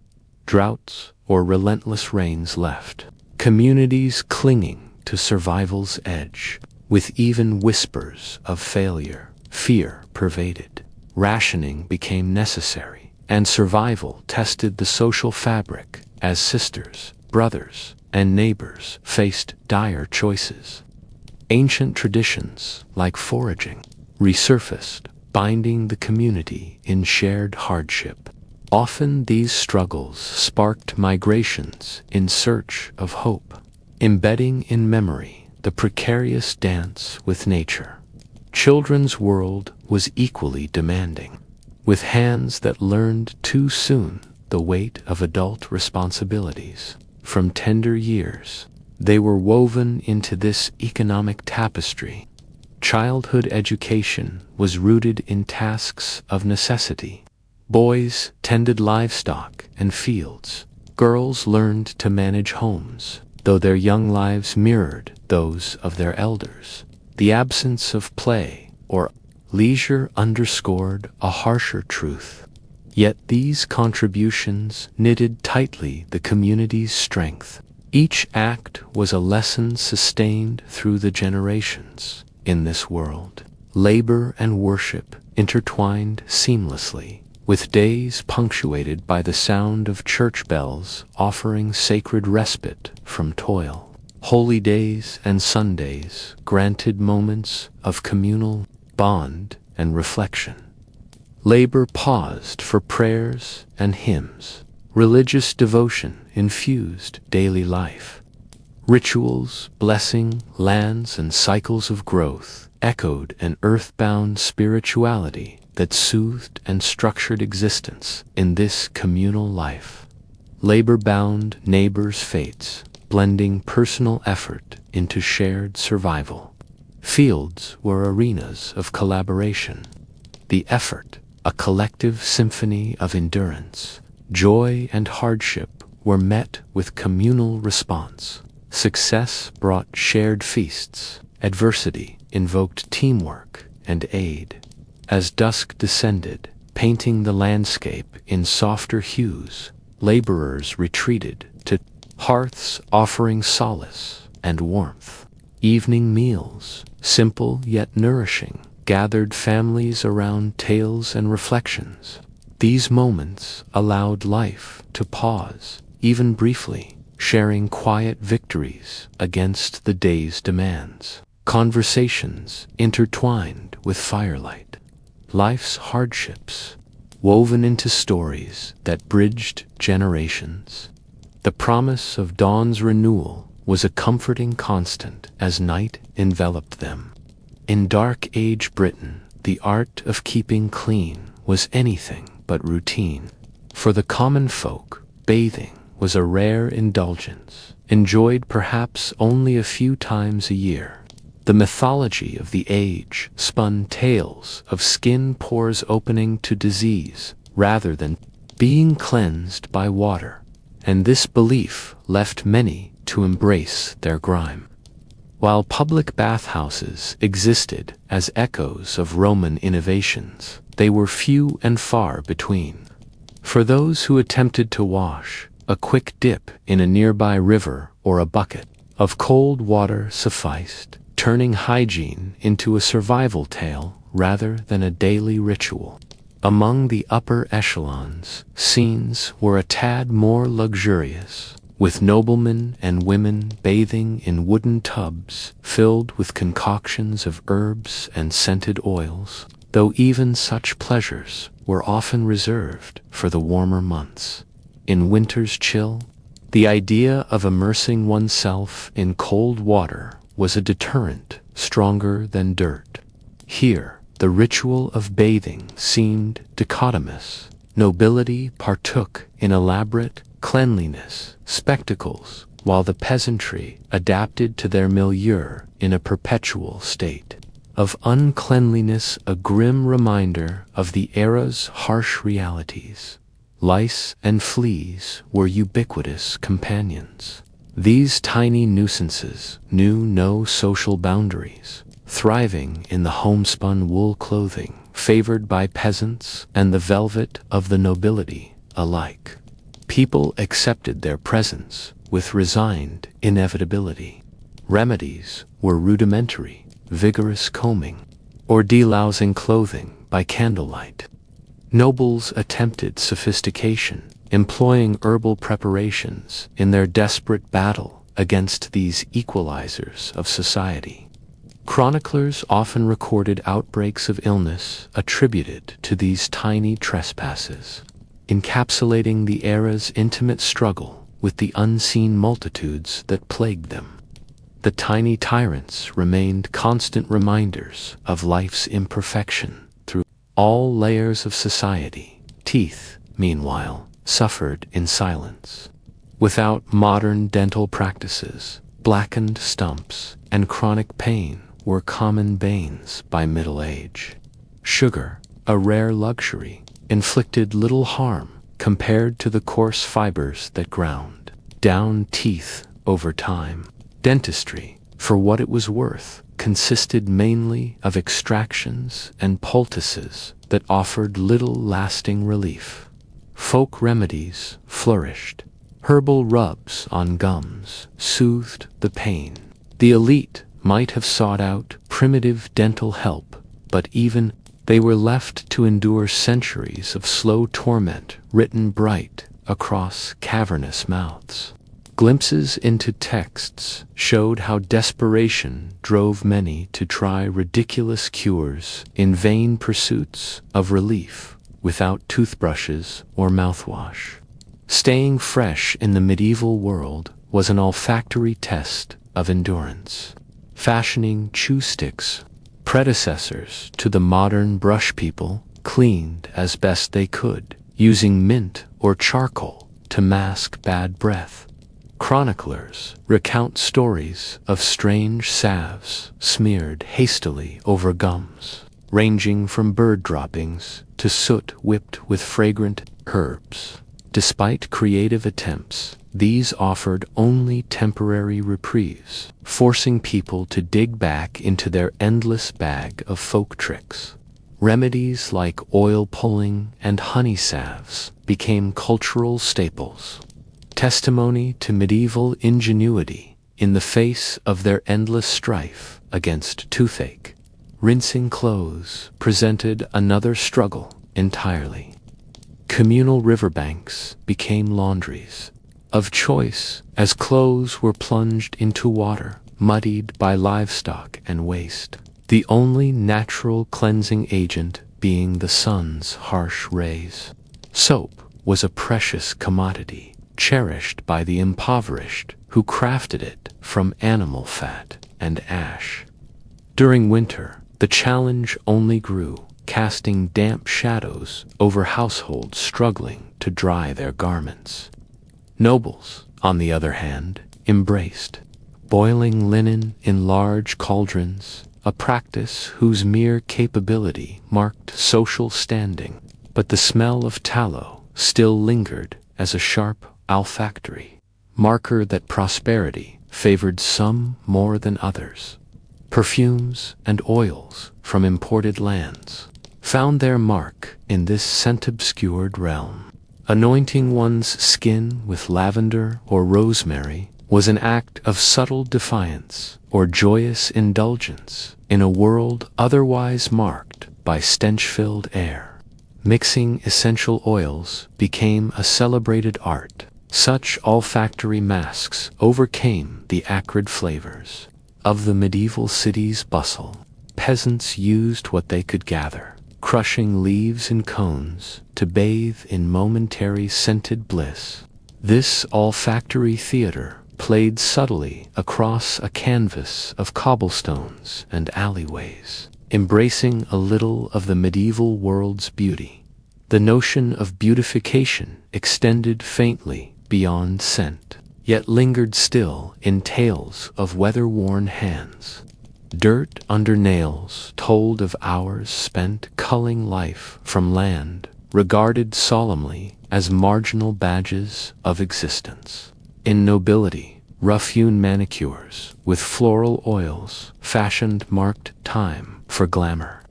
Droughts or relentless rains left communities clinging to survival's edge, with even whispers of failure. Fear pervaded. Rationing became necessary, and survival tested the social fabric as sisters, brothers, and neighbors faced dire choices. Ancient traditions, like foraging, resurfaced, binding the community in shared hardship. Often these struggles sparked migrations in search of hope, embedding in memory the precarious dance with nature. Children's world was equally demanding, with hands that learned too soon the weight of adult responsibilities. From tender years, they were woven into this economic tapestry. Childhood education was rooted in tasks of necessity. Boys tended livestock and fields. Girls learned to manage homes, though their young lives mirrored those of their elders. The absence of play or leisure underscored a harsher truth. Yet these contributions knitted tightly the community's strength. Each act was a lesson sustained through the generations. In this world, labor and worship intertwined seamlessly, with days punctuated by the sound of church bells offering sacred respite from toil. Holy days and Sundays granted moments of communal bond and reflection. Labor paused for prayers and hymns. Religious devotion infused daily life. Rituals, blessing lands and cycles of growth echoed an earthbound spirituality that soothed and structured existence in this communal life. Labor bound neighbors' fates, blending personal effort into shared survival. Fields were arenas of collaboration. The effort, a collective symphony of endurance. Joy and hardship were met with communal response. Success brought shared feasts. Adversity invoked teamwork and aid. As dusk descended, painting the landscape in softer hues, laborers retreated to hearths offering solace and warmth. Evening meals, simple yet nourishing, gathered families around tales and reflections. These moments allowed life to pause, even briefly, sharing quiet victories against the day's demands. Conversations intertwined with firelight. Life's hardships, woven into stories that bridged generations. The promise of dawn's renewal was a comforting constant as night enveloped them. In Dark Age Britain, the art of keeping clean was anything but routine. For the common folk, bathing was a rare indulgence, enjoyed perhaps only a few times a year. The mythology of the age spun tales of skin pores opening to disease rather than being cleansed by water, and this belief left many to embrace their grime. While public bathhouses existed as echoes of Roman innovations, they were few and far between. For those who attempted to wash, a quick dip in a nearby river or a bucket of cold water sufficed, turning hygiene into a survival tale rather than a daily ritual. Among the upper echelons, scenes were a tad more luxurious, with noblemen and women bathing in wooden tubs filled with concoctions of herbs and scented oils, though even such pleasures were often reserved for the warmer months. In winter's chill, the idea of immersing oneself in cold water was a deterrent stronger than dirt. Here, the ritual of bathing seemed dichotomous. Nobility partook in elaborate cleanliness spectacles, while the peasantry adapted to their milieu in a perpetual state of uncleanliness, a grim reminder of the era's harsh realities. Lice and fleas were ubiquitous companions. These tiny nuisances knew no social boundaries, thriving in the homespun wool clothing favored by peasants and the velvet of the nobility alike. People accepted their presence with resigned inevitability. Remedies were rudimentary, vigorous combing, or delousing clothing by candlelight. Nobles attempted sophistication, employing herbal preparations in their desperate battle against these equalizers of society. Chroniclers often recorded outbreaks of illness attributed to these tiny trespasses, encapsulating the era's intimate struggle with the unseen multitudes that plagued them. The tiny tyrants remained constant reminders of life's imperfection through all layers of society. Teeth, meanwhile, suffered in silence. Without modern dental practices, blackened stumps and chronic pain were common banes by middle age. Sugar, a rare luxury, inflicted little harm compared to the coarse fibers that ground down teeth over time. Dentistry, for what it was worth, consisted mainly of extractions and poultices that offered little lasting relief. Folk remedies flourished. Herbal rubs on gums soothed the pain. The elite might have sought out primitive dental help, but even they were left to endure centuries of slow torment written bright across cavernous mouths. Glimpses into texts showed how desperation drove many to try ridiculous cures in vain pursuits of relief without toothbrushes or mouthwash. Staying fresh in the medieval world was an olfactory test of endurance. Fashioning chew sticks, predecessors to the modern brush people, cleaned as best they could, using mint or charcoal to mask bad breath. Chroniclers recount stories of strange salves smeared hastily over gums, ranging from bird droppings to soot whipped with fragrant herbs. Despite creative attempts, these offered only temporary reprieves, forcing people to dig back into their endless bag of folk tricks. Remedies like oil pulling and honey salves became cultural staples, testimony to medieval ingenuity in the face of their endless strife against toothache. Rinsing clothes presented another struggle entirely. Communal riverbanks became laundries of choice as clothes were plunged into water, muddied by livestock and waste, the only natural cleansing agent being the sun's harsh rays. Soap was a precious commodity, cherished by the impoverished who crafted it from animal fat and ash. During winter, the challenge only grew, casting damp shadows over households struggling to dry their garments. Nobles, on the other hand, embraced boiling linen in large cauldrons, a practice whose mere capability marked social standing, but the smell of tallow still lingered as a sharp olfactory marker that prosperity favored some more than others. Perfumes and oils from imported lands found their mark in this scent-obscured realm. Anointing one's skin with lavender or rosemary was an act of subtle defiance or joyous indulgence in a world otherwise marked by stench-filled air. Mixing essential oils became a celebrated art. Such olfactory masks overcame the acrid flavors of the medieval city's bustle. Peasants used what they could gather, crushing leaves in cones to bathe in momentary scented bliss. This olfactory theater played subtly across a canvas of cobblestones and alleyways, embracing a little of the medieval world's beauty. The notion of beautification extended faintly beyond scent, yet lingered still in tales of weather-worn hands. Dirt under nails told of hours spent culling life from land, regarded solemnly as marginal badges of existence. In nobility, rough-hewn manicures with floral oils fashioned marked time for glamour.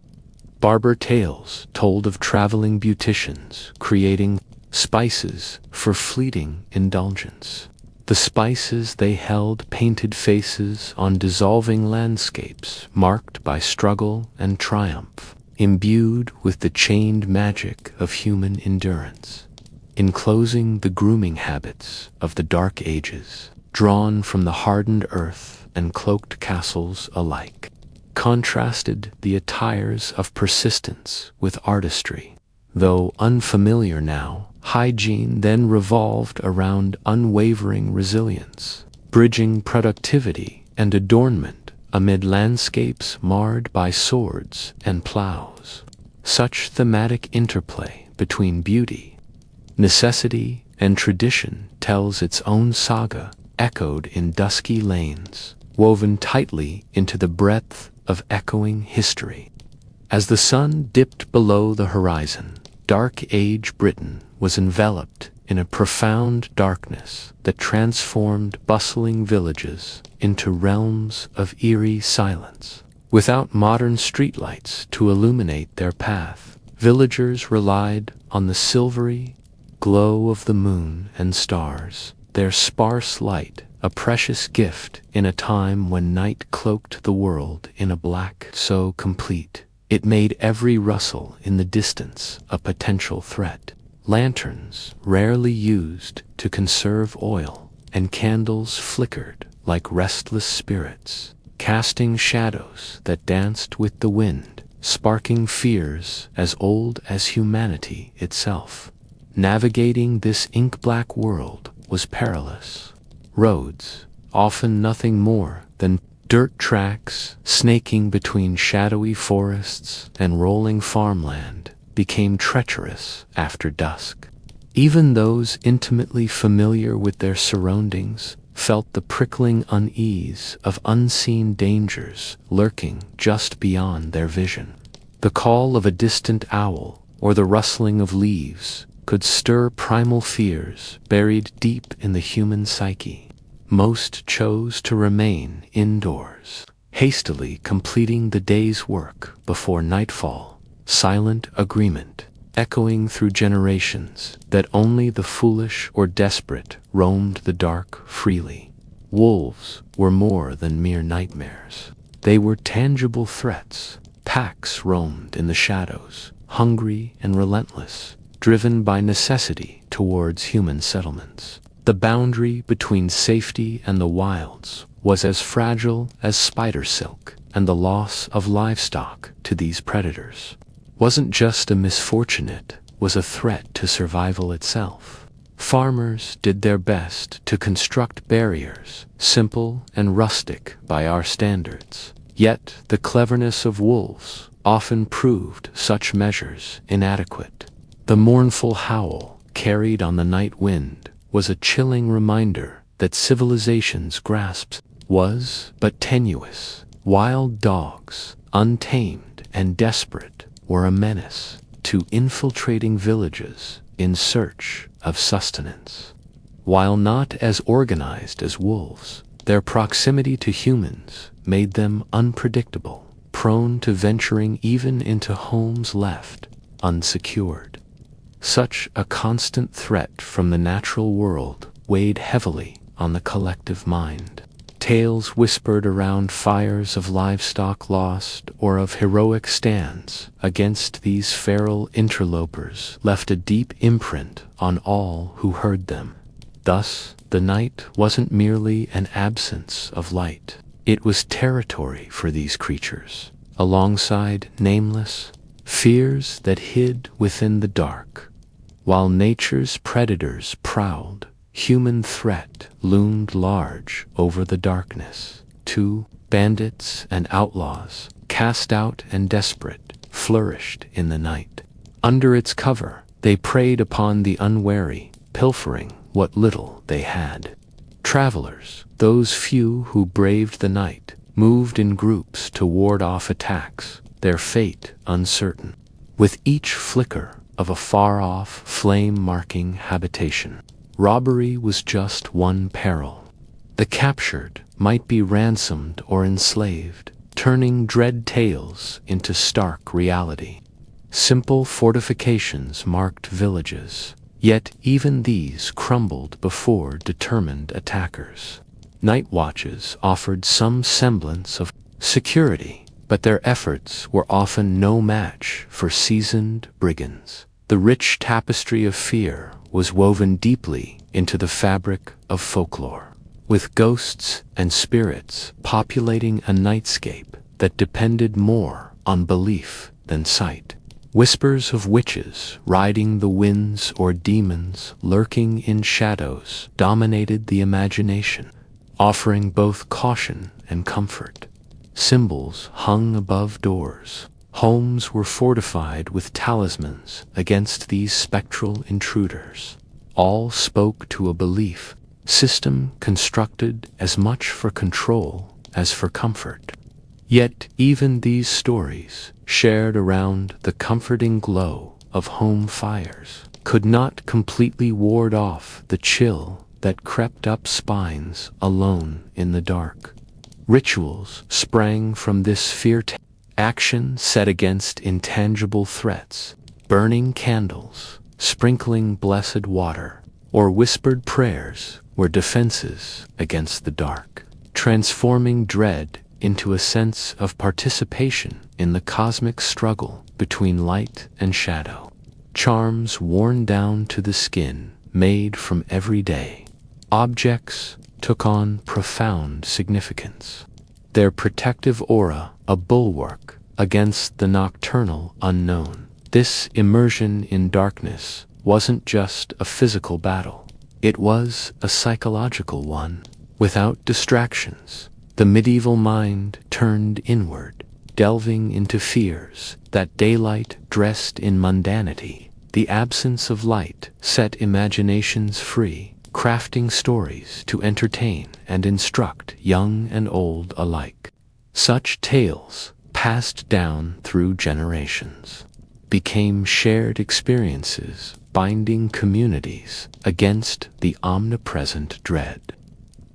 Barber tales told of traveling beauticians creating spices for fleeting indulgence. The spices they held painted faces on dissolving landscapes marked by struggle and triumph, imbued with the chained magic of human endurance. Enclosing the grooming habits of the Dark Ages, drawn from the hardened earth and cloaked castles alike, contrasted the attires of persistence with artistry. Though unfamiliar now, hygiene then revolved around unwavering resilience, bridging productivity and adornment amid landscapes marred by swords and plows. Such thematic interplay between beauty, necessity, and tradition tells its own saga, echoed in dusky lanes, woven tightly into the breadth of echoing history. As the sun dipped below the horizon, Dark Age Britain was enveloped in a profound darkness that transformed bustling villages into realms of eerie silence. Without modern streetlights to illuminate their path, villagers relied on the silvery glow of the moon and stars, their sparse light a precious gift in a time when night cloaked the world in a black so complete it made every rustle in the distance a potential threat. Lanterns rarely used to conserve oil, and candles flickered like restless spirits, casting shadows that danced with the wind, sparking fears as old as humanity itself. Navigating this ink-black world was perilous. Roads, often nothing more than dirt tracks snaking between shadowy forests and rolling farmland, became treacherous after dusk. Even those intimately familiar with their surroundings felt the prickling unease of unseen dangers lurking just beyond their vision. The call of a distant owl or the rustling of leaves could stir primal fears buried deep in the human psyche. Most chose to remain indoors, hastily completing the day's work before nightfall, silent agreement echoing through generations that only the foolish or desperate roamed the dark freely. Wolves were more than mere nightmares. They were tangible threats. Packs roamed in the shadows, hungry and relentless, driven by necessity towards human settlements. The boundary between safety and the wilds was as fragile as spider silk, and the loss of livestock to these predators wasn't just a misfortune, it was a threat to survival itself. Farmers did their best to construct barriers, simple and rustic by our standards. Yet the cleverness of wolves often proved such measures inadequate. The mournful howl carried on the night wind was a chilling reminder that civilization's grasp was but tenuous. Wild dogs, untamed and desperate, were a menace to infiltrating villages in search of sustenance. While not as organized as wolves, their proximity to humans made them unpredictable, prone to venturing even into homes left unsecured. Such a constant threat from the natural world weighed heavily on the collective mind. Tales whispered around fires of livestock lost or of heroic stands against these feral interlopers left a deep imprint on all who heard them. Thus, the night wasn't merely an absence of light. It was territory for these creatures, alongside nameless fears that hid within the dark. While nature's predators prowled, human threat loomed large over the darkness. Too, bandits and outlaws, cast out and desperate, flourished in the night. Under its cover, they preyed upon the unwary, pilfering what little they had. Travelers, those few who braved the night, moved in groups to ward off attacks, their fate uncertain, with each flicker of a far-off flame-marking habitation. Robbery was just one peril. The captured might be ransomed or enslaved, turning dread tales into stark reality. Simple fortifications marked villages, yet even these crumbled before determined attackers. Night watches offered some semblance of security, but their efforts were often no match for seasoned brigands. The rich tapestry of fear was woven deeply into the fabric of folklore, with ghosts and spirits populating a nightscape that depended more on belief than sight. Whispers of witches riding the winds or demons lurking in shadows dominated the imagination, offering both caution and comfort. Symbols hung above doors. Homes were fortified with talismans against these spectral intruders. All spoke to a belief system constructed as much for control as for comfort. Yet even these stories, shared around the comforting glow of home fires, could not completely ward off the chill that crept up spines alone in the dark. Rituals sprang from this action set against intangible threats, burning candles, sprinkling blessed water, or whispered prayers were defenses against the dark, transforming dread into a sense of participation in the cosmic struggle between light and shadow. Charms worn down to the skin, made from everyday objects, took on profound significance. Their protective aura a bulwark against the nocturnal unknown. This immersion in darkness wasn't just a physical battle. It was a psychological one. Without distractions, the medieval mind turned inward, delving into fears that daylight dressed in mundanity the absence of light set imaginations free, crafting stories to entertain and instruct young and old alike. Such tales, passed down through generations, became shared experiences, binding communities against the omnipresent dread.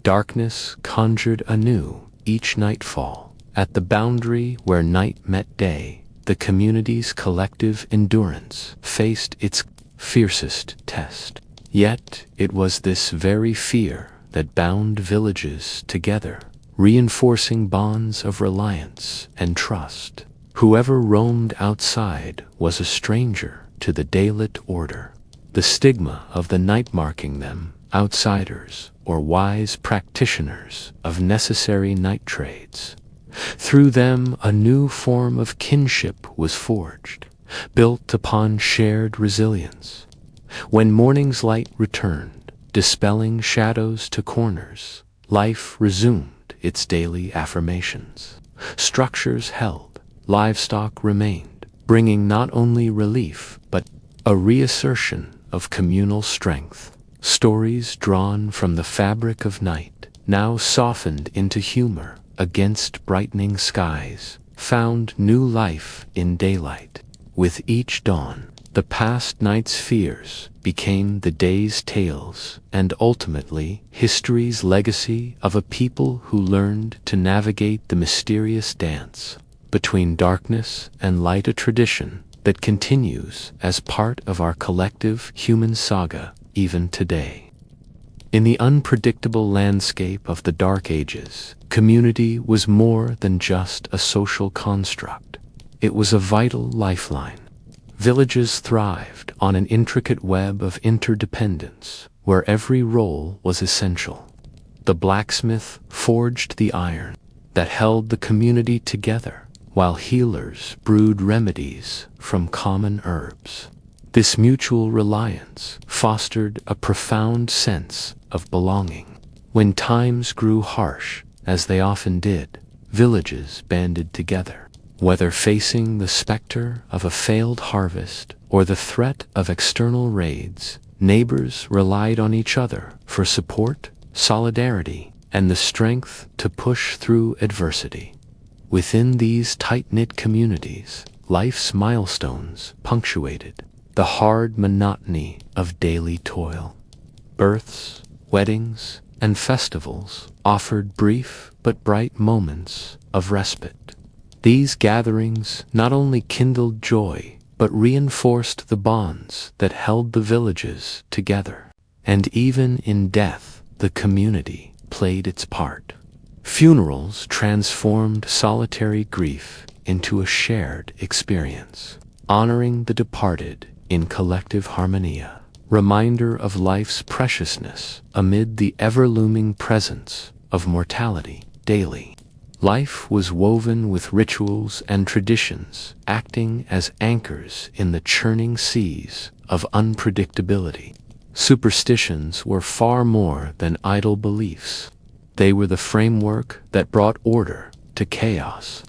Darkness conjured anew each nightfall. At the boundary where night met day, the community's collective endurance faced its fiercest test. Yet it was this very fear that bound villages together, reinforcing bonds of reliance and trust. Whoever roamed outside was a stranger to the daylit order, the stigma of the night marking them outsiders or wise practitioners of necessary night trades. Through them a new form of kinship was forged, built upon shared resilience. When morning's light returned, dispelling shadows to corners, life resumed its daily affirmations. Structures held, livestock remained, bringing not only relief but a reassertion of communal strength. Stories drawn from the fabric of night, now softened into humor against brightening skies, found new life in daylight. With each dawn, the past night's fears became the day's tales, and ultimately history's legacy of a people who learned to navigate the mysterious dance between darkness and light, a tradition that continues as part of our collective human saga even today. In the unpredictable landscape of the Dark Ages, community was more than just a social construct. It was a vital lifeline. Villages thrived on an intricate web of interdependence, where every role was essential. The blacksmith forged the iron that held the community together, while healers brewed remedies from common herbs. This mutual reliance fostered a profound sense of belonging. When times grew harsh, as they often did, villages banded together. Whether facing the specter of a failed harvest or the threat of external raids, neighbors relied on each other for support, solidarity, and the strength to push through adversity. Within these tight-knit communities, life's milestones punctuated the hard monotony of daily toil. Births, weddings, and festivals offered brief but bright moments of respite. These gatherings not only kindled joy, but reinforced the bonds that held the villages together. And even in death, the community played its part. Funerals transformed solitary grief into a shared experience, honoring the departed in collective harmonia, reminder of life's preciousness amid the ever-looming presence of mortality daily. Life was woven with rituals and traditions, acting as anchors in the churning seas of unpredictability. Superstitions were far more than idle beliefs. They were the framework that brought order to chaos.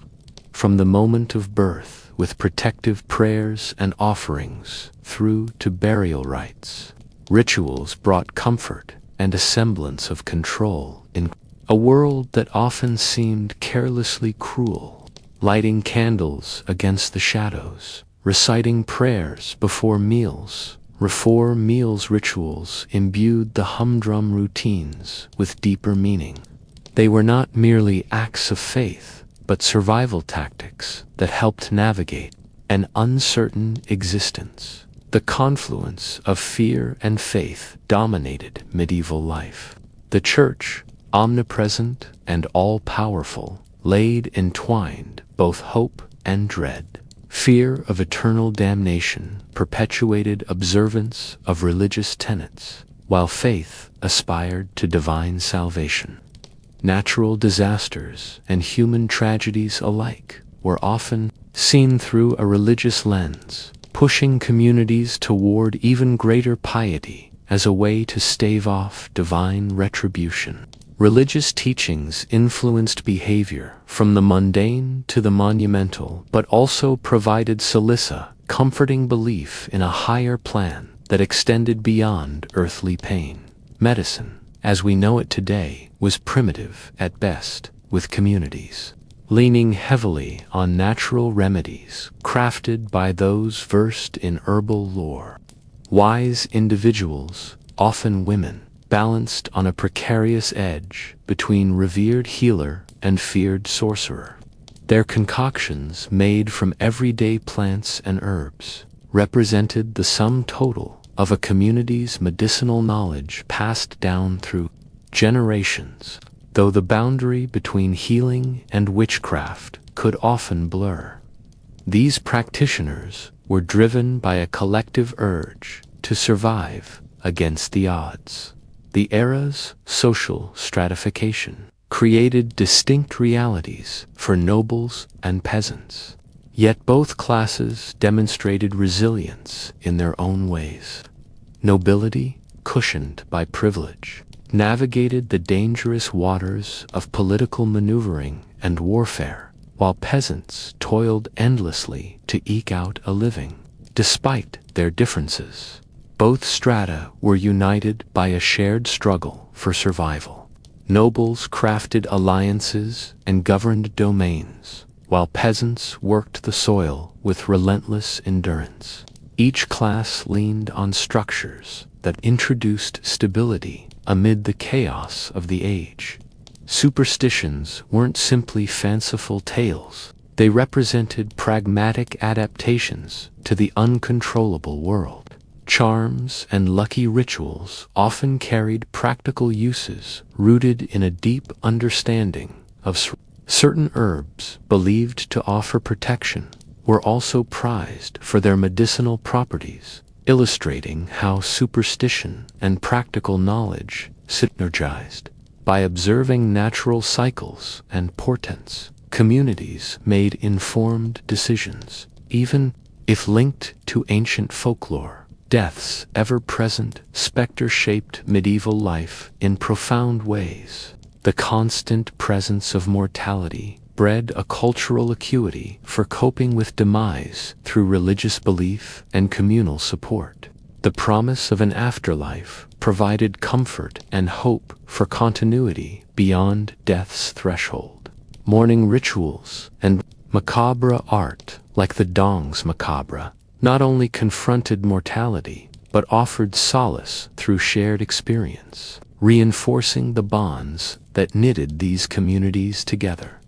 From the moment of birth, with protective prayers and offerings, through to burial rites, rituals brought comfort and a semblance of control in a world that often seemed carelessly cruel. Lighting candles against the shadows, reciting prayers before meals, rituals imbued the humdrum routines with deeper meaning. They were not merely acts of faith, but survival tactics that helped navigate an uncertain existence. The confluence of fear and faith dominated medieval life. The Church, omnipresent and all-powerful, laid entwined both hope and dread. Fear of eternal damnation perpetuated observance of religious tenets, while faith aspired to divine salvation. Natural disasters and human tragedies alike were often seen through a religious lens, pushing communities toward even greater piety as a way to stave off divine retribution. Religious teachings influenced behavior from the mundane to the monumental, but also provided solace comforting belief in a higher plan that extended beyond earthly pain. Medicine, as we know it today, was primitive at best, with communities leaning heavily on natural remedies crafted by those versed in herbal lore. Wise individuals, often women, balanced on a precarious edge between revered healer and feared sorcerer. Their concoctions, made from everyday plants and herbs, represented the sum total of a community's medicinal knowledge passed down through generations, though the boundary between healing and witchcraft could often blur. These practitioners were driven by a collective urge to survive against the odds. The era's social stratification created distinct realities for nobles and peasants, yet both classes demonstrated resilience in their own ways. Nobility, cushioned by privilege, navigated the dangerous waters of political maneuvering and warfare, while peasants toiled endlessly to eke out a living. Despite their differences, both strata were united by a shared struggle for survival. Nobles crafted alliances and governed domains, while peasants worked the soil with relentless endurance. Each class leaned on structures that introduced stability amid the chaos of the age. Superstitions weren't simply fanciful tales. They represented pragmatic adaptations to the uncontrollable world. Charms and lucky rituals often carried practical uses rooted in a deep understanding of certain herbs believed to offer protection were also prized for their medicinal properties, illustrating how superstition and practical knowledge synergized. By observing natural cycles and portents, communities made informed decisions, even if linked to ancient folklore. Death's ever-present, specter-shaped medieval life in profound ways. The constant presence of mortality bred a cultural acuity for coping with demise through religious belief and communal support. The promise of an afterlife provided comfort and hope for continuity beyond death's threshold. Mourning rituals and macabre art, like the Danse Macabre, not only confronted mortality, but offered solace through shared experience, reinforcing the bonds that knitted these communities together.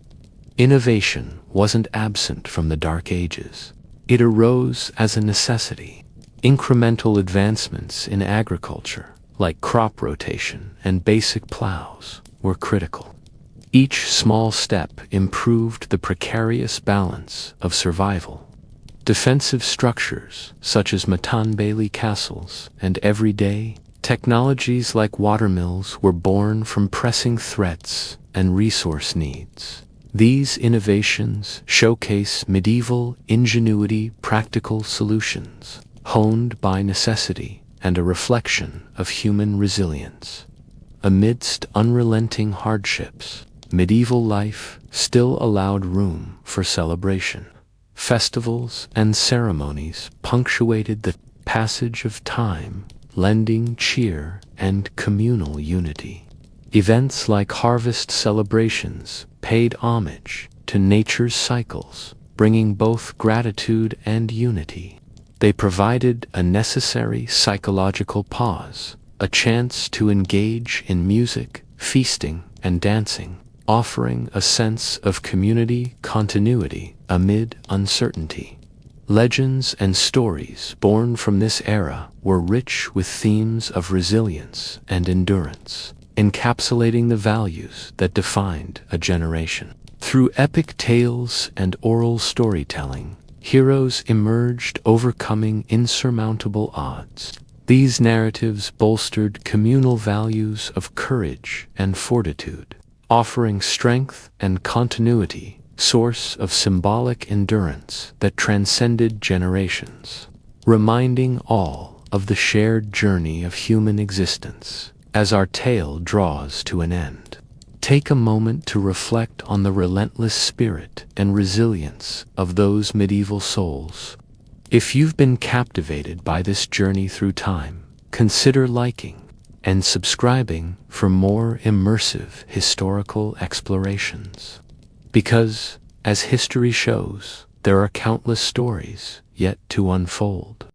Innovation wasn't absent from the Dark Ages. It arose as a necessity. Incremental advancements in agriculture, like crop rotation and basic plows, were critical. Each small step improved the precarious balance of survival. Defensive structures, such as Matanbailey castles and everyday technologies like watermills, were born from pressing threats and resource needs. These innovations showcase medieval ingenuity, practical solutions, honed by necessity and a reflection of human resilience. Amidst unrelenting hardships, medieval life still allowed room for celebration. Festivals and ceremonies punctuated the passage of time, lending cheer and communal unity. Events like harvest celebrations paid homage to nature's cycles, bringing both gratitude and unity. They provided a necessary psychological pause, a chance to engage in music, feasting, and dancing, offering a sense of community continuity amid uncertainty. Legends and stories born from this era were rich with themes of resilience and endurance, encapsulating the values that defined a generation. Through epic tales and oral storytelling, heroes emerged overcoming insurmountable odds. These narratives bolstered communal values of courage and fortitude, offering strength and continuity, source of symbolic endurance that transcended generations, reminding all of the shared journey of human existence. As our tale draws to an end, take a moment to reflect on the relentless spirit and resilience of those medieval souls. If you've been captivated by this journey through time, consider liking and subscribing for more immersive historical explorations. Because, as history shows, there are countless stories yet to unfold.